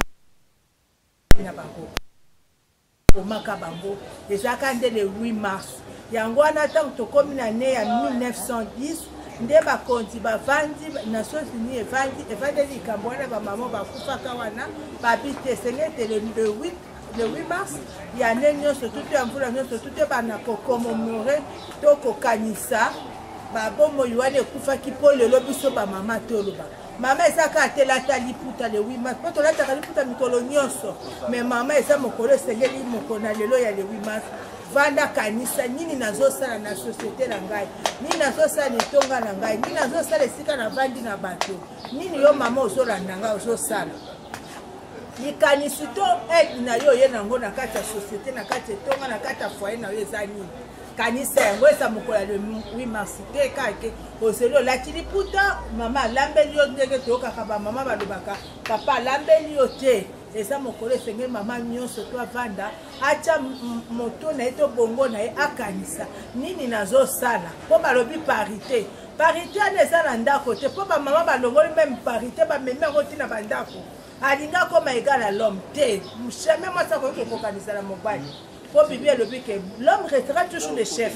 Speaker 14: bango komaka bango ezalaka nde le 8 mars yango wana ntango tokomi na ne ya 1910 nde bakonzi bavandi Nations Unies evandeli likambo wana bamama bakufaka wana babi te sengete le 8 mars ya ne nyonso tuto ya mvula nyonso tuto bana kokomomore to kokanisa babomoi wana ekufaki mpo lelo biso bamama toloba mama ezaka atelata liputa le 8 mars mpo tolataka liputa mikolo nyonso me mama eza mokolo esengeli mokolo na lelo ya le 8 mars vanda kanisa nini nazosala na société na ngai nini nazosala litonga na ngai nini nazosala esika na vandi na bato nini yo mama ozolanda ngai ozosala likanisi to aide na yo ye nango na kati ya société na kati etonga na kati ya foyer na yo eza nini kanisa yango eza mokolo ya le 8 mars te kake ozeli olati liputa mama alambeli yo ndenge toyokaka bamama balobaka papa alambeli yo te eza mokolo esengeli mama nyonso to avanda atya moto na ye to bongo na ye akanisa nini nazosala mpo balobi parité parité wana eza na ndako te mpo bamama balongoli meme parité bamemi yango ntina bandako alinga koma égal à l'homme te jamais mwasi akoki kokokanisa na mobali mpo bibi elobi ke l'homme restera toujours le chef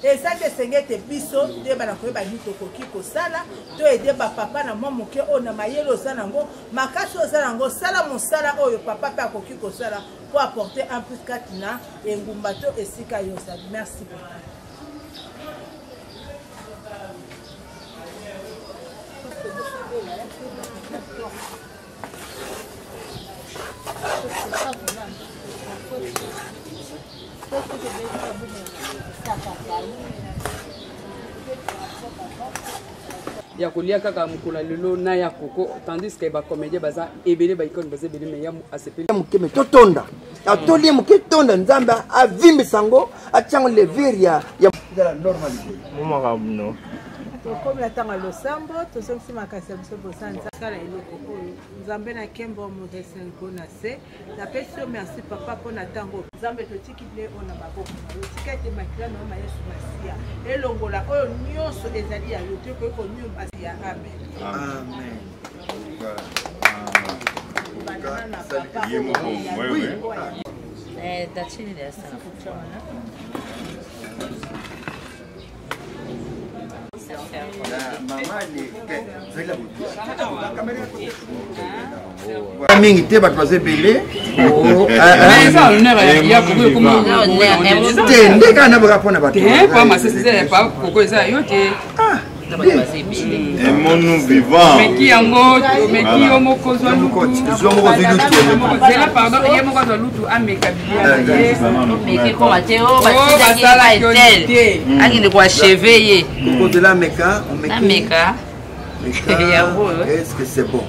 Speaker 14: eza te esenge te biso nde bana koyeba nini tokoki kosala to ede bapapa na mwa moke oyo na mayele oza nango makasi oza nango sala mosala oyo papa mpe akoki kosala po apporter un plus 4 na engumba to esika yo ozali. Merci beaucoup.
Speaker 15: ya kolia kaka mukula lelo na ya koko tandis que ba comédien baza ebele ba ikon baza ebele me ya asepeli
Speaker 3: mukeme totonda atolie muke tonda nzamba avimbe sango achango leveria ya normalité
Speaker 4: mama kabno
Speaker 14: tokomi na ntango ya losambo tozongisi makasi ya biso bosanza kala eloko oyo nzambe na nkembo modeste mpona se napesi yo merci papa mpona ntango nzambe totiki bile oyo na maboko otika ete makila na yo mayesu masiya elongola oyo nyonso ezali ya yo tokoki komio ya amen
Speaker 6: Amen.
Speaker 14: banana na papa
Speaker 1: Dachini de esta
Speaker 9: mingi te bato baza ebele te nde kaka na boka mpona bato
Speaker 10: Aimons-nous vivants.
Speaker 15: Mais qui yango, mais qui yomo kozwa lutu. Zela pardon, yemo kozwa lutu ameka bia.
Speaker 1: Mais qui comme Théo, basala etel. Akinde kwa cheveye.
Speaker 9: Côté là meka, on
Speaker 1: meka.
Speaker 9: Est-ce que c'est bon?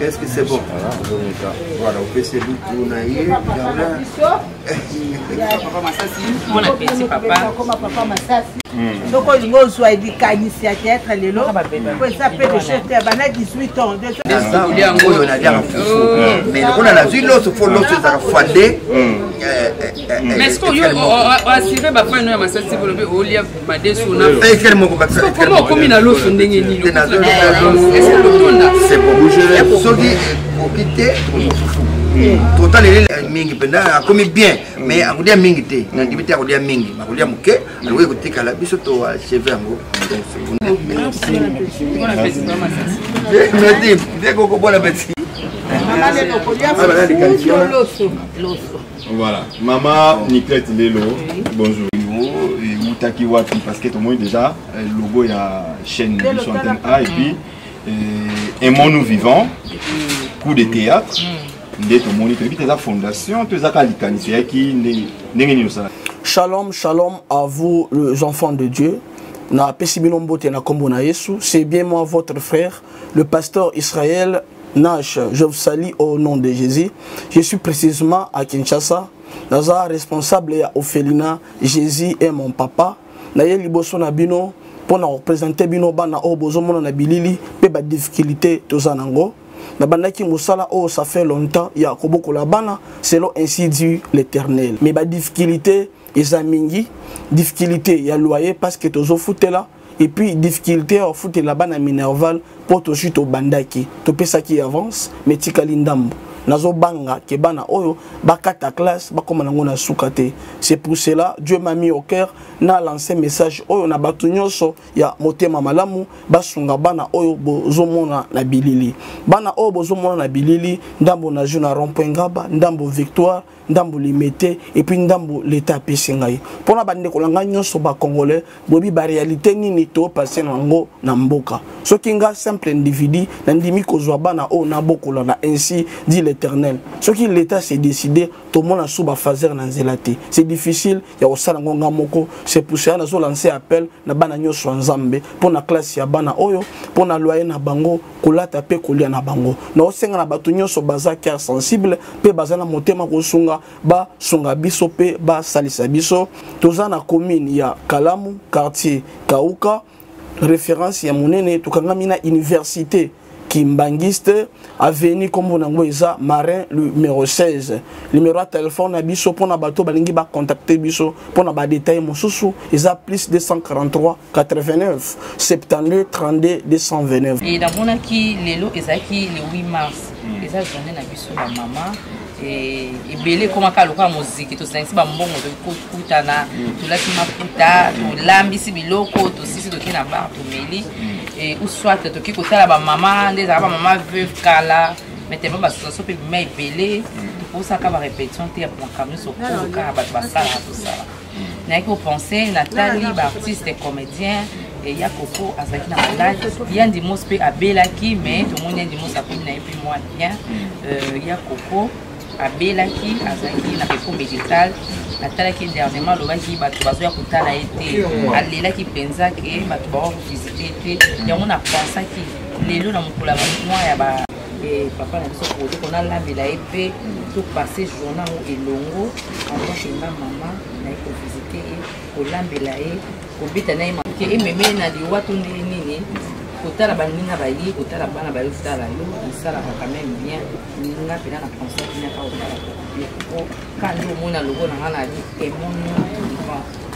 Speaker 9: Est-ce que c'est bon? Voilà, on fait ces lutu na yé.
Speaker 1: Bon appétit papa.
Speaker 14: Donc on dit soit éducatif à théâtre les lots. Ça fait des choses à 18 ans.
Speaker 9: Mais on a la ville l'autre faut l'autre ça fondé.
Speaker 15: Mais est-ce qu'on a assuré ba fa no masasi si vous le au lia made sona. Comment comme na l'autre ndenge ni lo.
Speaker 9: C'est bon. Soki okite total ele mingi penda akomi bien mais akudia mingi te na ndimite akudia mingi akudia muke alwe kutika la biso to cheve yango merci deko ko bona petit
Speaker 10: voilà maman Niclette Lelo bonjour et Moutaki Wapi parce que tout le monde déjà le logo il y a chaîne de Antenne A et puis Aimons-nous vivants coup de théâtre
Speaker 16: Shalom, shalom à vous les enfants de Dieu. C'est bien moi votre frère, le pasteur Israël Nash. Je vous salue au nom de Jésus. Je suis précisément à Kinshasa. Naza responsable à Ophelina. Jésus est mon papa. Naye liboso na bino pour représenter bino bana o bozomo na bilili pe ba difficulté tozanango. Na bandaki musala oh ça fait longtemps ya koboko la bana selon ainsi dit l'Éternel. Mais ba difficulté ezamingi, difficulté ya loyer parce que tozo foutela et puis difficulté au foot la bana minerval pour to chute au bandaki. To pesa qui avance mais tikali ndambo. Nazo banga ke bana oyo bakata classe bakoma nango na sukate. C'est pour cela Dieu m'a mis au cœur na lancé message oyo na batu nyonso ya motema malamu basunga bana oyo bozomona na bilili. Bana oyo bozomona na bilili ndambo na juna rond-point Ngaba, ndambo Victoire, ndambo Limité et puis ndambo l'état pesingai. Pona bande ko langa nyonso ba congolais bobi ba réalité nini to passer nango na mboka. Soki nga simple individu na ndimi kozwa bana oyo na bokola na ainsi dit l'Éternel. Ce qui l'État s'est décidé, tout le monde a sous fazer na zelati. C'est difficile, il y a aussi ngonga moko. C'est pour ça que nous lancé appel na bana nyoso nzambe pour na classe ya bana oyo, pour na loyer na bango, kolata pe kolia na bango. Na osenga na batu nyoso baza cœur sensible, pe baza na motema ko sunga ba sunga biso pe ba salisa biso. Toza na commune ya Kalamu, quartier Kauka, référence ya monene tukanga na université Kimbangiste, avenue comme on a Marin numéro 16. Numéro de téléphone, biso pour na bateau, balingi ba contacter biso pour na ba détail mon sous, ils a plus 243 89 72 32 229.
Speaker 1: Et dans mon qui lelo ezaki le 8 mars, les journée na biso ba maman et belé comment kaloka musique to sensi ba mbongo to kutana to laki mafuta to lambisi biloko to sisi to kina ba to meli et ou soit to ki kotala ba maman des ba maman veuve kala mais te ba so pe mai belé pour ça ka ba répétition te pour camion so ko ka ba sala tout ça na ko penser Nathalie ba artiste et comédien et ya Coco azaki na malade bien di mospe abelaki mais tout le monde dit mos a comme na et puis moi bien ya Coco abelaki azaki na réponse médicale atalaki dernièrement lobaki bato bazoya kotala ete alelaki mpenza ke bato bao visite ete yango na pensaki lelo na mokolo ya bamwa ya ba papa na biso kote kona lambela ye mpe topase journal yango elongo andokenga mama naye kovisite ye kolambela ye kobeta na ye ke ememe na liwa to ndenge nini kotala baninga bali kotala bana bali kotala yo esalaka quand même bien ninga pena na pensée ina ka otala ko quand on a logo na ngana di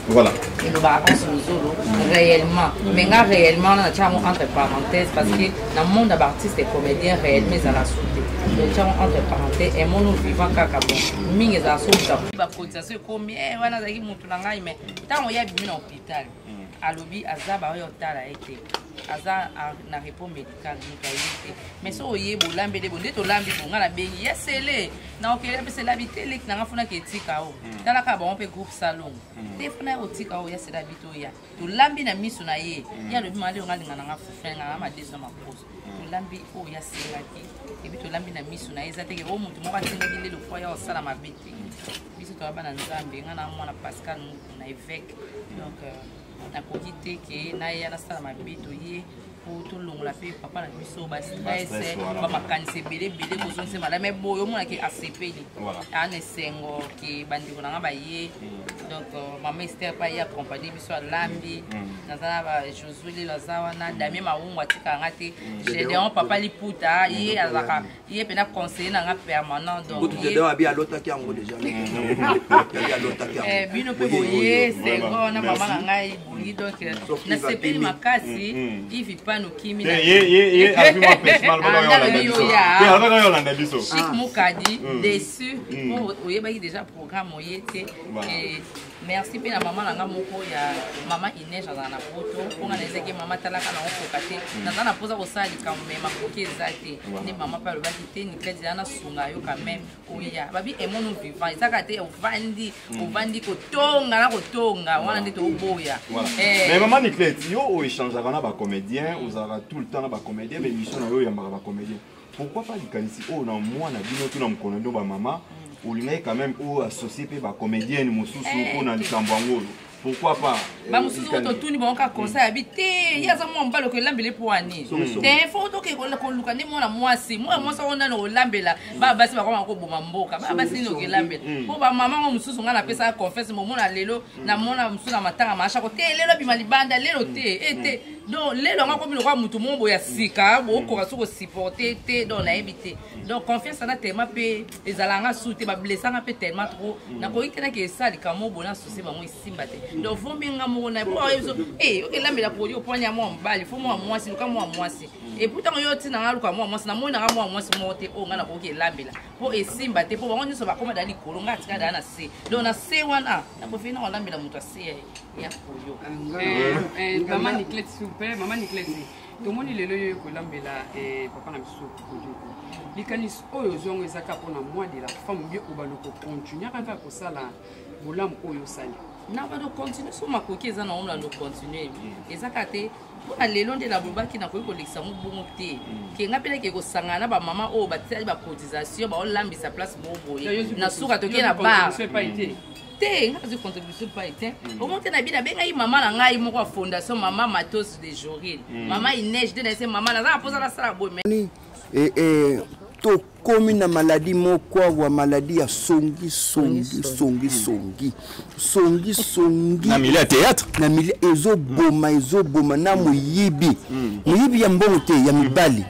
Speaker 10: voilà
Speaker 1: et le baron solo réellement mais nga réellement na tchamo entre parenthèses parce que dans le monde d'artistes et comédiens réellement à la sauté le tchamo entre parenthèses et mon vivant kaka bon mingi za so ba cotisation comme wana zaki mutu na ngai mais tant on y a bimi na hôpital alobi azaba yo tala ete aza na réponse médicale mais so oye bolambe de bonde to lambi bonga na bengi yesele na okele pe c'est l'habité lek na ngafuna ketika o tala ka ba on pe groupe salon defuna otika oya sela bito ya tolambi na miso na ye ya lobi mali onga linga nga fufenga nga madesa makoso tolambi oya selaki et puis tolambi na miso na ye za teke o mutu moko atingaki lelo fois ya osala mabe te biso toyaba na nzambe nga na mwana Pascal na évêque donc nakoki te ke na ye nasala mabe toye tolongola mpe papa na biso bastress bamakanisi ebelebele kozongisa malame boye omonaki asepeli ana esengo ke bandeko na nga baye donc mama Esther pa ye accompagne biso alambi naza na bajosue lelo aza wana damie mawungu atikaka nga te gédéon papa liputa ye azalaka ye mpena conseiller na nga permanent donc bino mpe boye sengo na mama na ngai bongi donc nasepeli makasi ivi pano kimi na Chic Mukadi déçu oyebaki déjà programme oyete merci pe na mama na nga moko ya mama Inès azala na poto ponga na ezeki mama talaka na okoka te naza na poza kosala likambo me makoki eza te nde mama mpe alobaki te niklete eza na sunga yo quand même oya babi emono vivant ezaka te ovandi kotonga na kotonga wana nde toboya
Speaker 17: mais mama niklete yo oéchangeaka na bacomédien ozalaka tout le temps na bacomédien mais mission na yo oyambaka bacomédien pourquoi pas likanisi oyo na mwana bino to na mokolo ndo bamama olingai quand même ou associé pe ba comédienne mosusu ko na likambo ngolo pourquoi pas
Speaker 1: ba mosusu to tuni bonka conseil habité yaza mo mbalo ko lambele poani te photo ke ko luka ne mona mwasi ona no lambela ba basi ba ko boma mboka ba basi no ke lambela po ba mama ngo mosusu ngana pesa confesse mo mona lelo na mona mosusu na matanga masha ko te lelo bima libanda lelo te ete donc lelo nga ko bino kwa mutu mombo ya sika bo ko ka soko supporter te donc na ebité donc confiance na tellement pe ezalanga souté ba blessanga pe tellement trop na ko ikena ke sali kamo bona souci ba mo isimba te donc vombi nga mo na po yeso ok lambela ko yo ponya mo mbali fo mo mwasi luka mo mwasi et pourtant yo tina nga luka mo mwasi na mo na nga mo mwasi mo te o nga na ko ke lambela po esimba te po ba ngoni so ba koma dali kolonga nga tika dana se donc na se wana na po fina wa lambela mutu ase ya koyo
Speaker 15: maman Niklete super maman Niklete tomoni lelo yo kolambela papa na biso kojoko likanis oyo zongo ezaka pona moi de la femme bien obaloko continuer kaka kosala bolam oyo sali
Speaker 1: na ba do continuer so makoki eza na omla ndo continuer ezaka te pona lelo nde la bobaki na koyi kolekisa mo bongo te ke nga pele ke kosangana ba mama oyo batali ba cotisation ba olambisa place boboye na suka toke na bar te nga zo contribution pa été au monte na bina benga yi mama na ngai moko fondation mama Matos de Joril mama Inès de nese mama na za poza la sala boy
Speaker 3: to komi na maladie moko wa maladie ya songi na milieu théâtre na milieu ezo boma na muyibi ya mbongo te ya mibali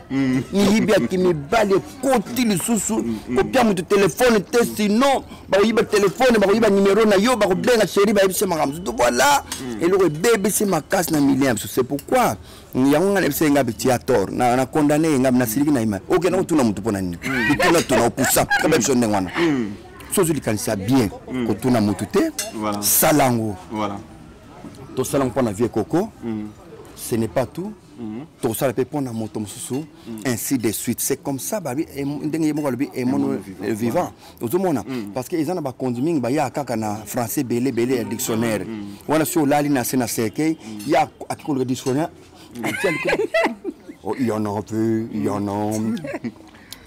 Speaker 3: muyibi ya kimibali koti lisusu kopia mutu telefone te sinon ba yiba telefone ba yiba numéro na yo ba ko blenga chéri ba yibise makamzu to voilà eloko bébé c'est makasi na milieu c'est pourquoi yango ngana bise ngabe théâtre na condamné ngabe na siliki na ima ok na tuna mutu pona nini bituna tuna poussa comme biso ndengwana sozo likanisa bien ko tuna mutu te salango voilà to salango pona vie coco ce n'est pas tout to sala pe pona moto mususu ainsi de suite c'est comme ça ba ndenge mo lobi e mono vivant ozomona parce que ezana ba condiming ba ya kaka na français belé dictionnaire wana sur lali na sena seke ya akiko dictionnaire il y en a peu, il y en a.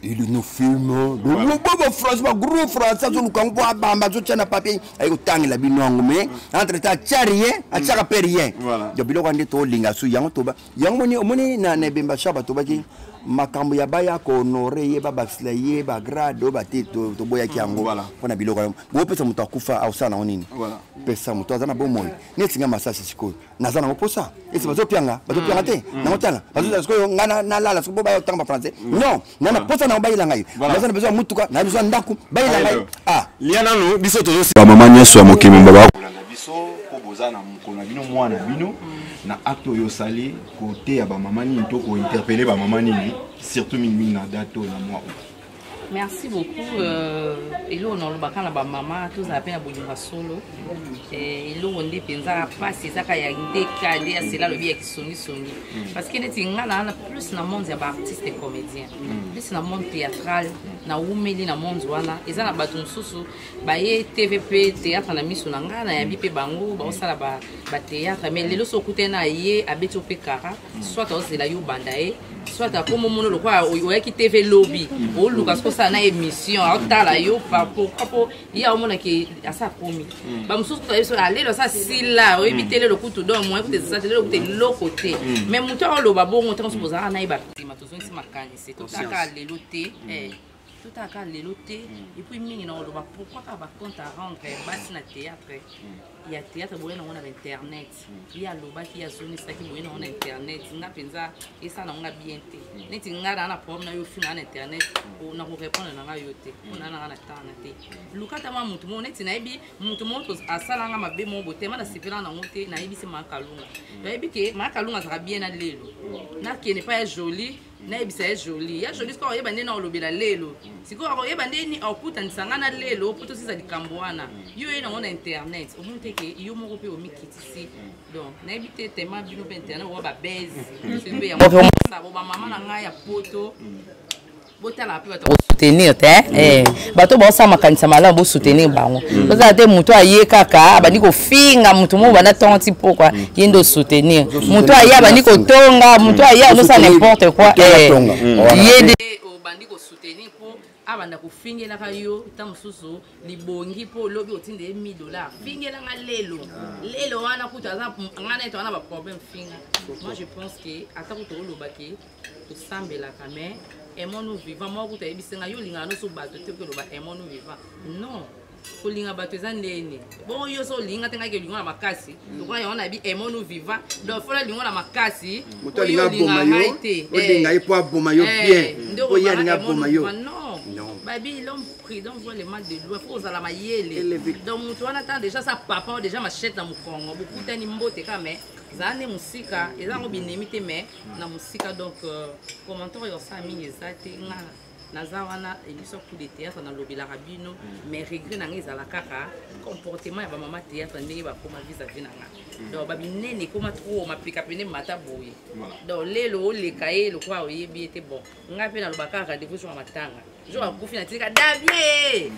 Speaker 3: Il nous filme. Le bon français, gros français, nous quand on bamba, je tiens à papier, avec autant la binong, mais entre ta charrier, à chaque périen. Voilà. Je biloko ande to linga su yang to ba. Yang moni na bemba shaba to ba ki makambo ya baya ko honorer ye ba basla ye ba grado ba te to boya ki yango. Voilà. Pona biloko. Bo pesa mutu akufa au sana onini. Voilà. Pesa mutu azana bo moyo. Netinga masasi siko. Nazana ngo posa. Esi bazo pianga te. Na motala. Bazo siko ngana na lala siko ba tanga français. Non, nana posa na baila ngai. Nazana besoin mutuka, na besoin ndaku. Baila ngai. Ah, liana no biso to ba mama nyeso ya mokimi mbaba.
Speaker 17: Na biso ko bozana mukona bino mwana bino na acte yo sali côté ya ba mama ni to ko interpeller ba mama ni surtout mingi na dato na moi.
Speaker 1: Merci beaucoup. Et là, on a le bacan à maman, tous à peine à Boudjouva solo. Et là, on dit pensa pas c'est ça qu'il y a des cadets, c'est là le bien qui sonne. Parce que les gens là, plus dans le monde des artistes et comédiens, plus dans le monde théâtral, dans le monde dans le monde ouana, ils ont battu sous, baye TVP théâtre na miso nanga na yabi pe bango, ba osala ba théâtre, mais les autres côté na yé abeto pe kara, soit aux la yo bandae. Soit à comme mon quoi ou qui TV lobby ou Lucas ko ça na émission tala yo pour il y a au monde qui a ça promis ba musu to aller là ça si là éviter le coup tout donc moi écoutez ça le côté l'autre côté mais mon temps lo ba bon on se poser na iba ma to so makani c'est tout ça ka le loté tout à cas les lotés et puis mingi na lo ba pourquoi pas compte à rendre basi na théâtre il y a théâtre boye na on a internet il y a loba qui a zone ça qui boye na on internet nga penza et ça na on a bien té neti nga na problème na yo fina na internet on na ko répondre na nga yo té on na na tana té lukata ma mutu mo neti na ebi mutu mo to asala nga mabe mo bote ma na sipela na ngote na ebi se makalunga na ebi ke makalunga sera bien na lelo na qui n'est pas joli na ebisa ya joli ya joli ko yeba ndena olobela lelo siko ko yeba ndeni okuta nisanga na lelo poto sisa likambo wana yo ena on internet o monte ke yo moko pe o mikitisi donc na ebite tema bino pe internet o ba base siko ya mo sa bo ba mama na nga ya poto botala pe bato soutenir te bato ba sa makanisa mala bo soutenir bango baza te muto aye kaka abandi ko finga muto mo bana tonti pokwa yendo soutenir muto aye abandi ko tonga muto aye no sa n'importe quoi yende obandi ko soutenir po abanda ko fingela ka yo tamususu libongi po lobi otinde $1000 fingela nga lelo wana kutaza ngana to ana ba problème finga moi je pense que atako to lobaki to sambela kame aimons-nous vivants. Moi, vous avez dit que linga no so bato te ko ba aimons-nous vivants. Non. Ko linga bato ezandene. Bon yo so linga tenga ke linga na makasi. Donc on a dit aimons-nous vivants. Donc faut la linga na makasi.
Speaker 9: Moto linga boma yo. O linga ipo boma yo bien. O ya linga boma yo.
Speaker 1: Non. Baby l'homme prudent voit les mal de loin. Faut za la mayele. Donc moto on attend déjà sa papa déjà machette na mukongo. Beaucoup tani mbote ka mais zane musika ezango binemite mais na musika donc commentaire yo sa mingi ezate nga nazawana émission coup de théâtre na lobby la rabino mais regret na ngeza la kaka comportement ya ba mama théâtre ndenge ba koma vis-à-vis na nga donc ba binene koma trop ma pika pene mata boye donc lelo le kaye le quoi oyebi était bon nga pe na lobaka rendez-vous sur matanga jo akufi na tika Davier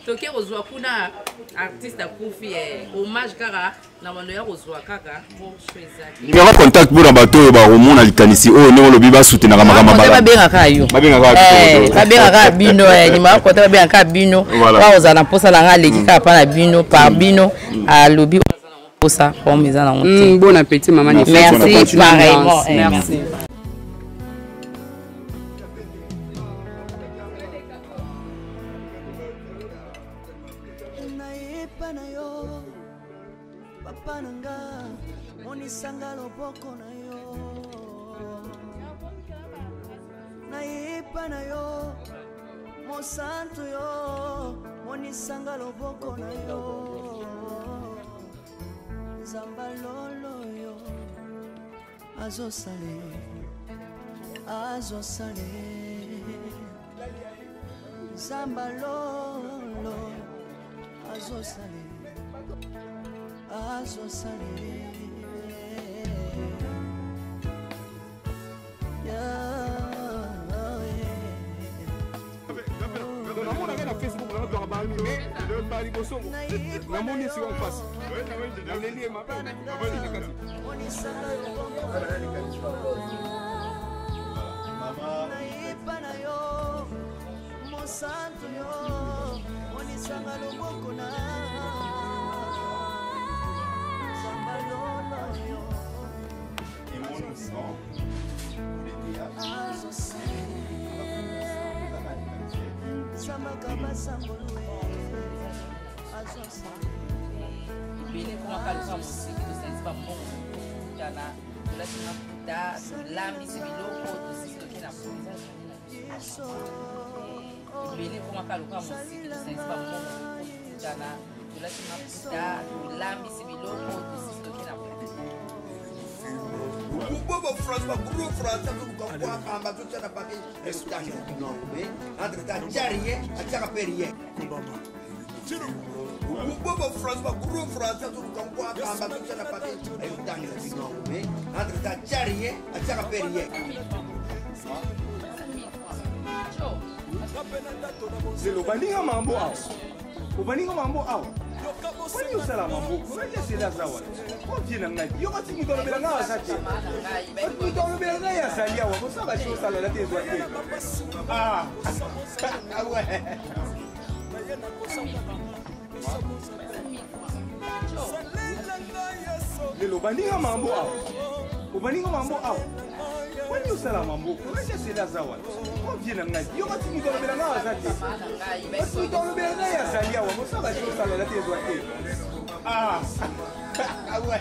Speaker 1: toke ozwa kuna artiste akufi hommage kaka na mano ya ozwa kaka pour choisir
Speaker 17: numéro contact pour bato ba romona likanisi o ne lobi ba soutenir makama
Speaker 1: ba benga ka yo ba benga ka bino numéro contact ba benga ka bino ba ozana posa la nga lekika pa na bino par bino a lobi posa pour mes ana on
Speaker 15: bon appétit maman.
Speaker 1: Merci pareillement. Merci.
Speaker 18: na yo mosantu yo monisanga loboko na yo zamba lolo yo azosale zamba lolo azosale
Speaker 19: na Facebook na to ba mi mais le bari ko songo na moni si on face na leli ma ba na kati moni sala yo mama na yo mosanto yo moni sanga loboko na samba lolo yo imoni son
Speaker 1: Bile kuma kaluka musiki tusenzi ba mongo tana tulasima puta lambi sibiloko tusiki na kuza bile kuma kaluka musiki tusenzi ba mongo tana tulasima puta lambi sibiloko tusiki na kuza
Speaker 9: bobo François gros François ko ko amba to tana pa ke non mais entre ta jarrier a tara perier bobo François gros François ko ko amba to tana pa ke non mais entre ta jarrier a tara perier
Speaker 19: Zelo baninga mambo awa. Ubaninga mambo awa. Kwani usala mambo? Kwani sila sawa? Kwa jina ngai. Yo kati mitono bila ngawa sati. Mitono bila ngai ya salia wa. Musa ba shi sala la tezo ate. Ah. Awe. Zelo baninga mambo awa. Ubaninga mambo awa. Kwani usala mambo? Kwani sila sawa? Kwa jina ngai. Yo kati mitono bila ngawa sati. Mitono bila ngai ya salia wa. Musa ba shi sala la tezo ate. Ah. Awe.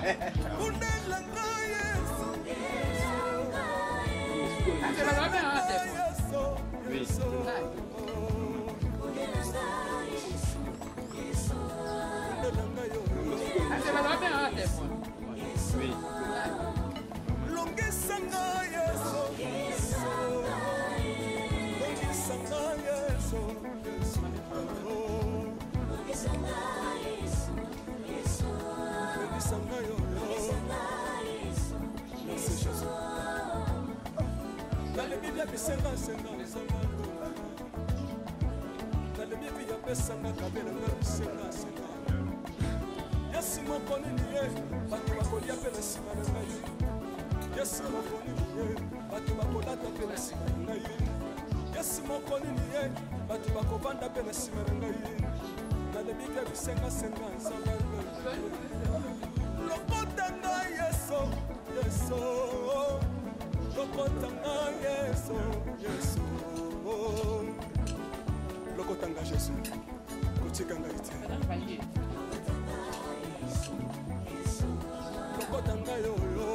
Speaker 19: Lokotanga Jésus, kotikanga ite. Lokotanga yo yo.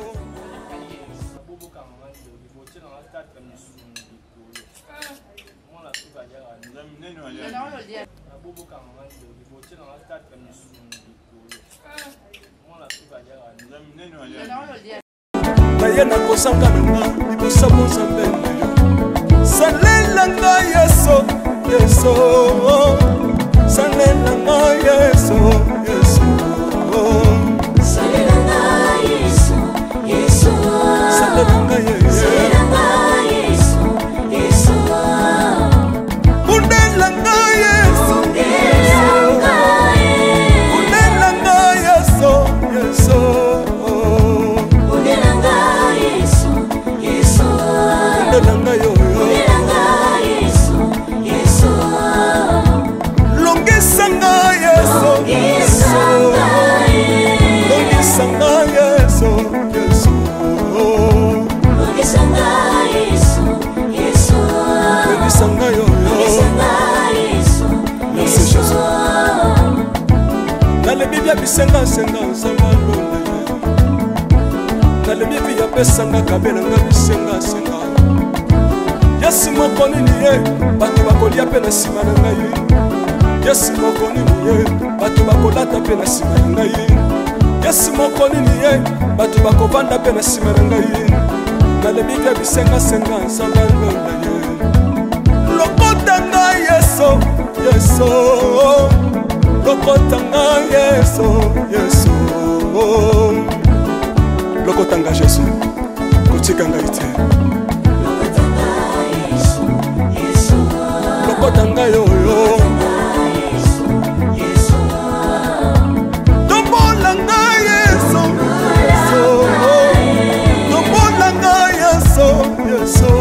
Speaker 19: Naye nakosanga nanga libosa Nzambe salela nga Yesu Yesu salela nga Yesu Yesu salela nga Yesu Yesu salela nga Yesu Yesu undela nga Yesu undela nga Yesu Yesu undela nga Yesu Yesu undela nga yo Longisanga Yesu Yesu Longisanga Yesu Yesu Longisanga Yesu Yesu Longisanga yo Longisanga Yesu Yesu Nale Biblia bisenga senga nsangalo Nale Biblia pesanga kabela nga bisenga senga Yesu mokoni niye bato bakolia pe na sima na ngai Yesu mokoni niye bato bakolata pe na sima na ngai Yesu mokoni niye bato bakovanda pe na sima na ngai nalebi ke bisenga senga nsamba londa ye lokota ngai Yesu Yesu lokota ngai Yesu Yesu lokota ngai Yesu kotika ngai te lokota ngai yo tombola ngai Yesu tombola ngai Yesu Yesu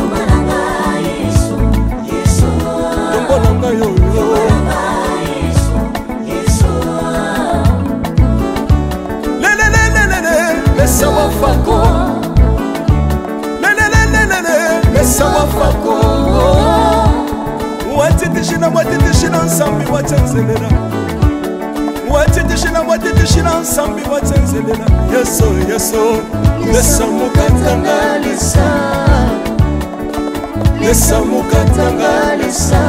Speaker 19: tombola ngai Yesu tombola ngai yo Mesa wafako Mesa wafako Watitishina nsambi watenzelela Watitishina nsambi watenzelela Yesu Yesu Mesa mukatanga lisa Mesa mukatanga lisa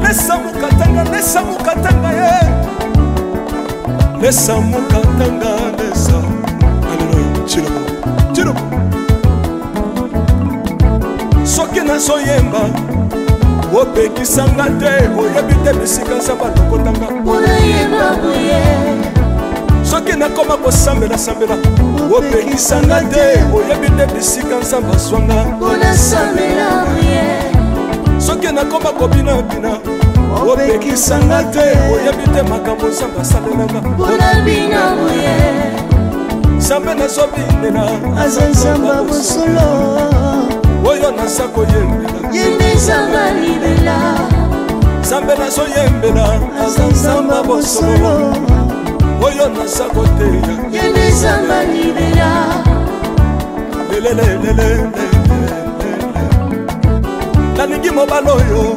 Speaker 19: Mesa mukatanga ye lesa mokatanga lesa aleluya chilomo soki nazoyemba opekisanga te oyebi te bisika nzambe alokotanga soki nakoma kosambela opekisanga te oyebi te bisika nzambe azwanga soki nakoma kobinabina opekisanga te oyebi te makambo nzambe asalelanga nzambe nazobinela
Speaker 18: aza nzambe bosolo
Speaker 19: oyo naza koyembela
Speaker 18: yende nzambe libela
Speaker 19: nzambe nazoyembela
Speaker 18: aza nzambe bosolo
Speaker 19: oyo naza koteya
Speaker 18: yende nzambe libela
Speaker 19: lelelelelele nalingi mobala oyo